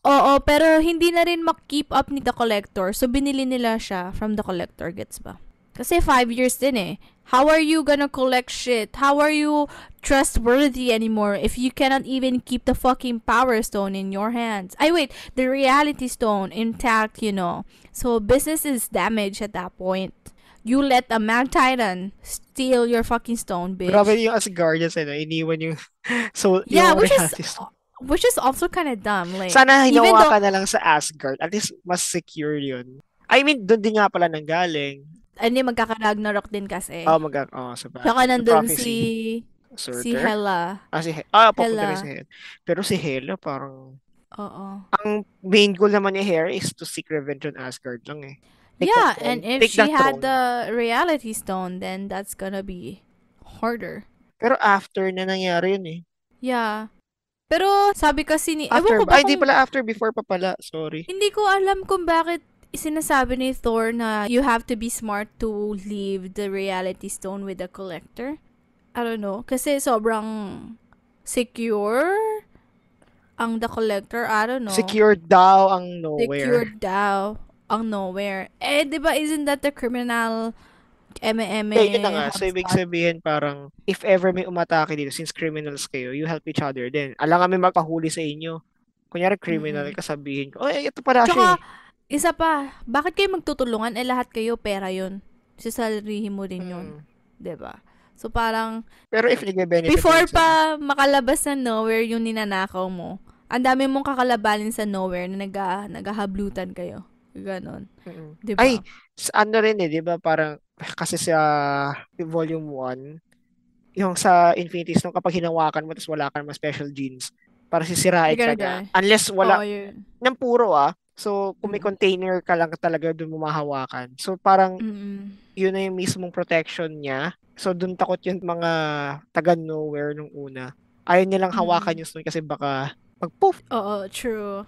Oo, pero hindi na rin mag-keep up ni The Collector. So, binili nila siya from The Collector. Gets ba? Kasi 5 years din eh. How are you gonna collect shit? How are you trustworthy anymore if you cannot even keep the fucking Power Stone in your hands? Wait, the Reality Stone intact, So, business is damaged at that point. You let a Mad Titan steal your fucking stone, bitch. Grabe yung Asgardians, iniwan yung so, yeah, yung which is also kind of dumb. Like, sana hinawa ka na lang sa Asgard. At least, mas secure yun. I mean, doon din nga pala nanggaling. Hindi, magkaka-Ragnarok din kasi. Sabagay. Saka nandun si Hela. Papunta rin si Hela. Pero si Hela, parang... Oo. Ang main goal naman ni Hera is to seek revenge on Asgard lang eh. Yeah, and if she had the Reality Stone, then that's gonna be harder. Pero after na nangyari yun eh. Yeah. Pero sabi kasi ni... After, hindi pala after, before pa pala. Sorry. Hindi ko alam kung bakit sinasabi ni Thor na you have to be smart to leave the Reality Stone with the Collector. I don't know. Kasi sobrang secure ang The Collector. I don't know. Secured daw ang Nowhere. Secured daw ang Nowhere. Diba, isn't that the criminal yun na nga. So, ibig sabihin parang, if ever may umatake dito, since criminals kayo, you help each other din. Alam kami magkahuli sa inyo. Kunyari, criminal, kasabihin ko, ito pala siya. Isa pa, bakit kayo magtutulungan? Lahat kayo, pera yun. Sasalarihin mo din yun. Diba? So, parang, pero if nag-benefit before pa makalabas na Nowhere yung ninanakaw mo, ang dami mong kakalabanin sa Nowhere na naghahablutan kayo. Ganon. Diba? Ay, ano rin eh, diba? Parang, kasi sa Volume 1, yung sa Infinity Stone, kapag hinawakan mo, tapos wala ka naman special genes, para sisirain ka na. Unless wala, ng puro So, kung may container ka lang talaga doon mo mahawakan. So, parang, yun na yung mismong protection niya. So, doon takot yung mga taga-Nowhere nung una. Ayaw nilang hawakan yung stone kasi baka mag-poof. Oo, true.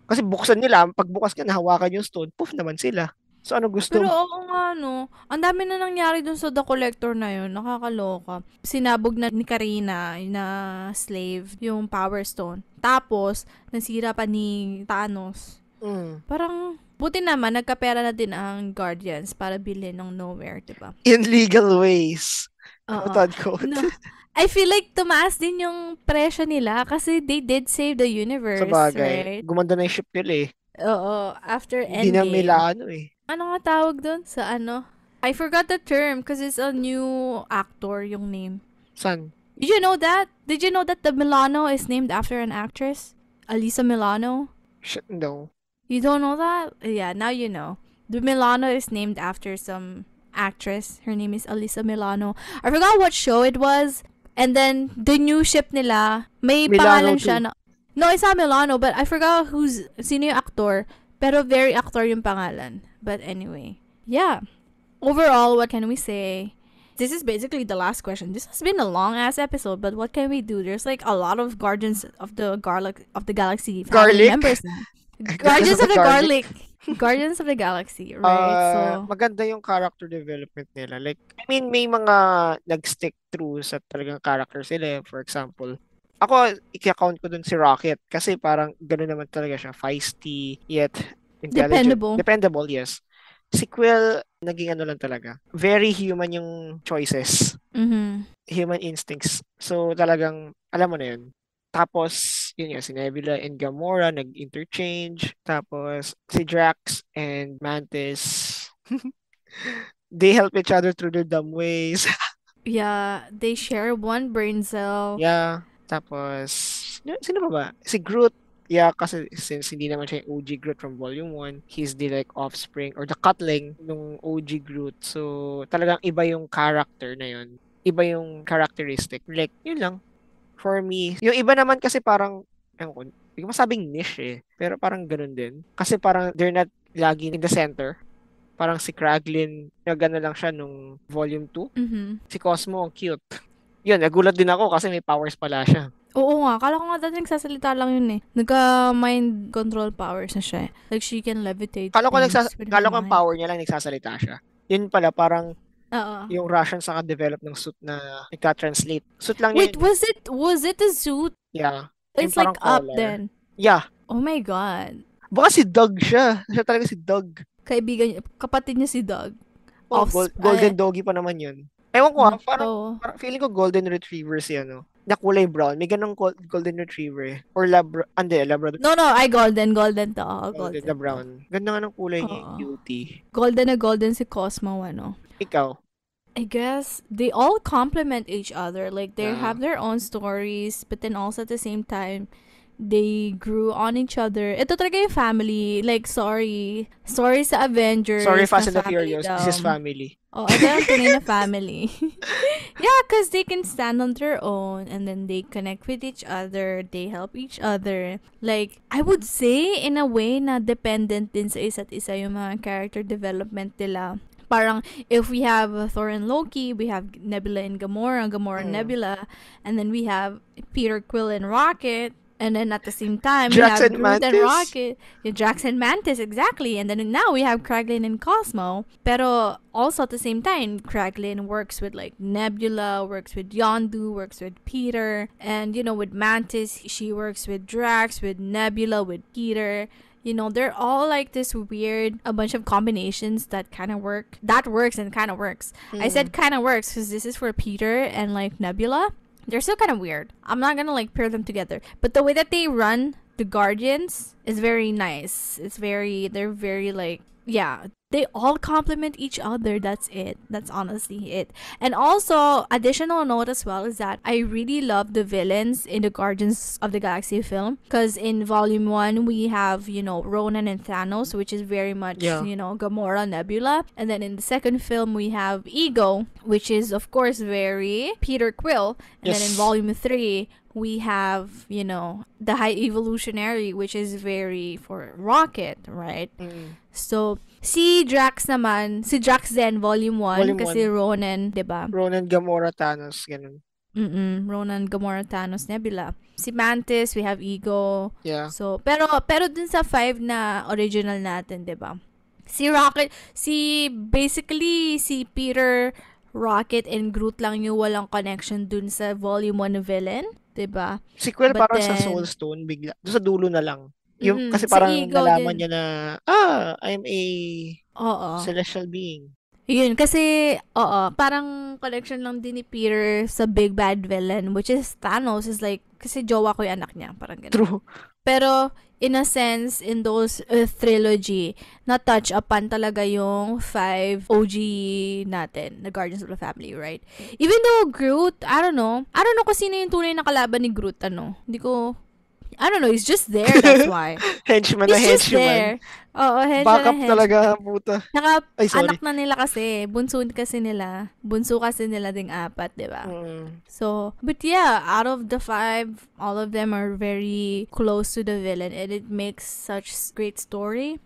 Kasi buksan nila, pagbukas ka, nahawakan yung stone, poof naman sila. So, ano gusto? Pero oo nga, no. Ang dami na nangyari dun sa The Collector na yun. Nakakaloka. Sinabog na ni Karina na slave yung Power Stone. Tapos, nasira pa ni Thanos. Parang, buti naman, nagkapera na din ang Guardians para bilhin ng Nowhere, diba? In legal ways. No. I feel like tumaas din yung presyo nila kasi they did save the universe, Sabagay. right? Gumanda na yung ship nila eh. Oo, after Endgame. Hindi na nila Ano nga tawag dun sa ano? I forgot the term because it's a new actor yung name. San? Did you know that? Did you know that the Milano is named after an actress? Alisa Milano? No. You don't know that? Yeah, now you know. The Milano is named after some actress. Her name is Alisa Milano. I forgot what show it was. And then, the new ship nila, may Milano pangalan siya too. na... No, it's not Milano, but I forgot sino yung actor. Pero very actor yung pangalan. But anyway. Yeah. Overall, what can we say? This is basically the last question. This has been a long ass episode, but what can we do? There's like a lot of Guardians of the Galaxy family Garlic? members now. Guardians Guardians of of the the Garlic? Garlic. Guardians of the Galaxy, right? So, Maganda yung character development nila. Like, I mean, may mga nag-stick through sa talagang character sila. For example, ako, i-count ko dun si Rocket kasi parang gano'n naman talaga siya. Feisty, yet intelligent. dependable. Dependable, yes. Si Quill, naging ano lang talaga. Very human yung choices. Mm-hmm. Human instincts. So, talagang, alam mo na yun. Tapos, yun nga, si Nebula and Gamora nag-interchange. Tapos, si Drax and Mantis, they help each other through their dumb ways. Yeah, they share one brain cell. Yeah. Tapos, sino pa ba? Si Groot. Yeah, kasi since hindi naman siya yung OG Groot from Volume 1, he's the like offspring or the cutling ng OG Groot. So, talagang iba yung character na yun. Iba yung characteristic. Like, yun lang. For me. Yung iba naman kasi parang, ewan ko, hindi ko masabing niche eh. Pero parang ganun din. Kasi parang they're not lagi in the center. Parang si Kraglin, nagano lang siya nung Volume 2. Mm-hmm. Si Cosmo, ang cute. Yun, nagulat din ako kasi may powers pala siya. Oo nga, kala ko nga dati nagsasalita lang yun eh. Nagka-mind control powers na siya. Like, she can levitate Kala ko things with her ang mind. power niya lang nagsasalita siya. Yun pala, parang Oo. yung Russian saka develop ng suit na nagka-translate. Suit lang yun. Wait, was it a suit? Yeah. It's Yung like parang up collar. then. Yeah. Oh my God. Baka si Doug siya. Siya talaga si Doug. Kaibigan niya, kapatid niya si Doug. Oh, golden doggy pa naman yun. Ewan ko parang feeling ko golden retriever si ano. Na kulay brown. May ganong golden retriever eh. Or Labrador. No, I golden to. Golden na brown. Ganda nga ng kulay niya. Cutie. Golden na golden si Cosmo, ano. Ikaw? I guess they all complement each other. Like, they have their own stories, but then also at the same time, they grew on each other. Ito talaga yung family. Like, sorry sa Avengers. Sorry, Fast and the Furious. This is family. Oh, ito yung tunay na family. Yeah, because they can stand on their own and then they connect with each other. They help each other. Like, I would say, in a way, na dependent din sa isa't isa yung mga character development nila. Parang, if we have Thor and Loki, we have Nebula and Gamora and Nebula, and then we have Peter Quill and Rocket, and then at the same time, we have Groot and Rocket. Yeah, Drax and Mantis, exactly. And then now we have Kraglin and Cosmo. Pero also at the same time, Kraglin works with like Nebula, works with Yondu, works with Peter. And, you know, with Mantis, she works with Drax, with Nebula, with Peter. You know, they're all like this weird, a bunch of combinations that kind of work. That works and kind of works. I said kind of works because this is for Peter and like Nebula. They're still kind of weird. I'm not gonna like pair them together. But the way that they run the Guardians is very nice. They're very like, yeah, they all complement each other. That's it. That's honestly it. And also, additional note as well is that I really love the villains in the Guardians of the Galaxy film. Because in Volume 1, we have, you know, Ronan and Thanos, which is very much, you know, Gamora, Nebula. And then in the second film, we have Ego, which is, of course, very Peter Quill. And then in Volume 3, we have, you know, the High Evolutionary, which is very for Rocket, right? So, si Drax Zen, Volume 1, kasi Ronan, diba? Ronan, Gamora, Thanos, ganun. Ronan, Gamora, Thanos, Nebula. Si Mantis, we have Ego. Yeah. So, pero dun sa 5 na original natin, diba? Si Rocket, basically, si Peter, Rocket, and Groot lang yung walang connection dun sa Volume 1 na villain. Diba? Si Quill parang sa Soul Stone, bigla. Doon sa dulo na lang. Yung, kasi parang nalaman niya na, I'm a celestial being. Yun, kasi, parang connection lang din ni Peter sa big bad villain, which is Thanos, is like, kasi jowa ko yung anak niya, parang ganun. True. Pero, in a sense, in those trilogy, na-touch upon talaga yung 5 OG natin, the Guardians of the Family, right? Even though Groot, I don't know kung sino yung tunay na kalaban ni Groot, I don't know, he's just there, that's why. Henchman na He's just henchman. there. Oo, henchman Backup na henchman. talaga, puta. Saka, Ay, sorry. anak na nila kasi. Bunso kasi nila ding 4, di ba? So, but yeah, out of the 5, all of them are very close to the villain and it makes such great story.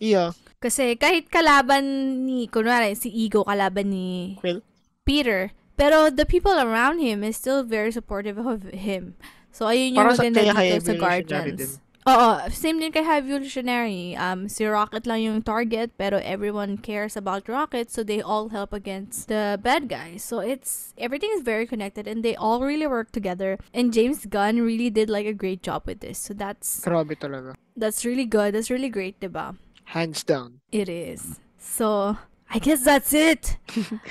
Yeah. Kasi kahit kunwari, si Ego kalaban ni Quill? Peter, pero the people around him is still very supportive of him. So, ayun yung Parang maganda kaya dito sa Evolutionary Guardians. din. Oo, same din kay High Evolutionary. Si Rocket lang yung target, pero everyone cares about Rocket, so they all help against the bad guys. So everything is very connected, and they all really work together. And James Gunn really did like a great job with this. So that's Grabe talaga. really good. That's really great, diba? Hands down. It is. So I guess that's it.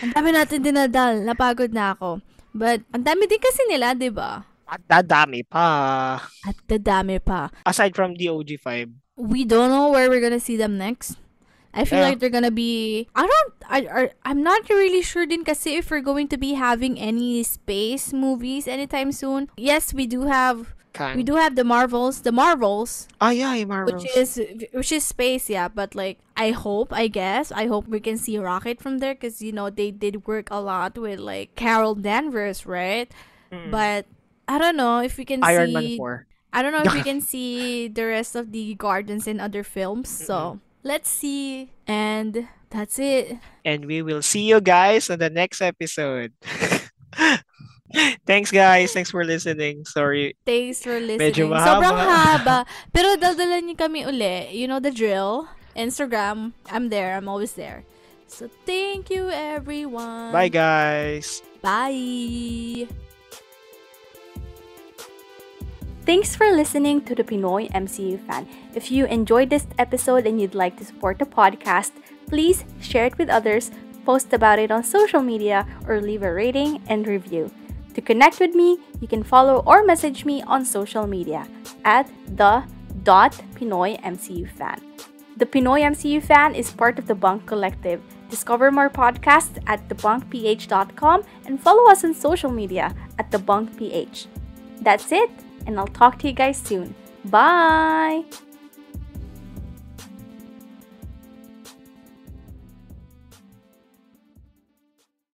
Ang dami natin dinadal. Napagod na ako. But ang dami din kasi nila, diba? At dadami pa. At dadami pa. Aside from the OG5. We don't know where we're gonna see them next. I feel Yeah. like they're gonna be. I'm not really sure din kasi if we're going to be having any space movies anytime soon. Yes, we do have the Marvels. Ah, yeah, yung Marvels. Which is space, yeah. But like, I hope we can see Rocket from there because they did work a lot with like Carol Danvers, right? But I don't know if we can Iron see. Man 4. I don't know if we can see the rest of the Guardians in other films. So, let's see. And that's it. And we will see you guys on the next episode. Thanks, guys. Thanks for listening. Sorry. Thanks for listening. Medyo mahaba. Sobrang haba. Pero daldalan niyo kami uli. You know the drill. Instagram. I'm there. I'm always there. So, thank you, everyone. Bye, guys. Bye. Thanks for listening to the Pinoy MCU Fan. If you enjoyed this episode and you'd like to support the podcast, please share it with others, post about it on social media, or leave a rating and review. To connect with me, you can follow or message me on social media at the.pinoymcufan. The Pinoy MCU Fan is part of the Bunk Collective. Discover more podcasts at thebunkph.com and follow us on social media at thebunkph. That's it, and I'll talk to you guys soon. Bye!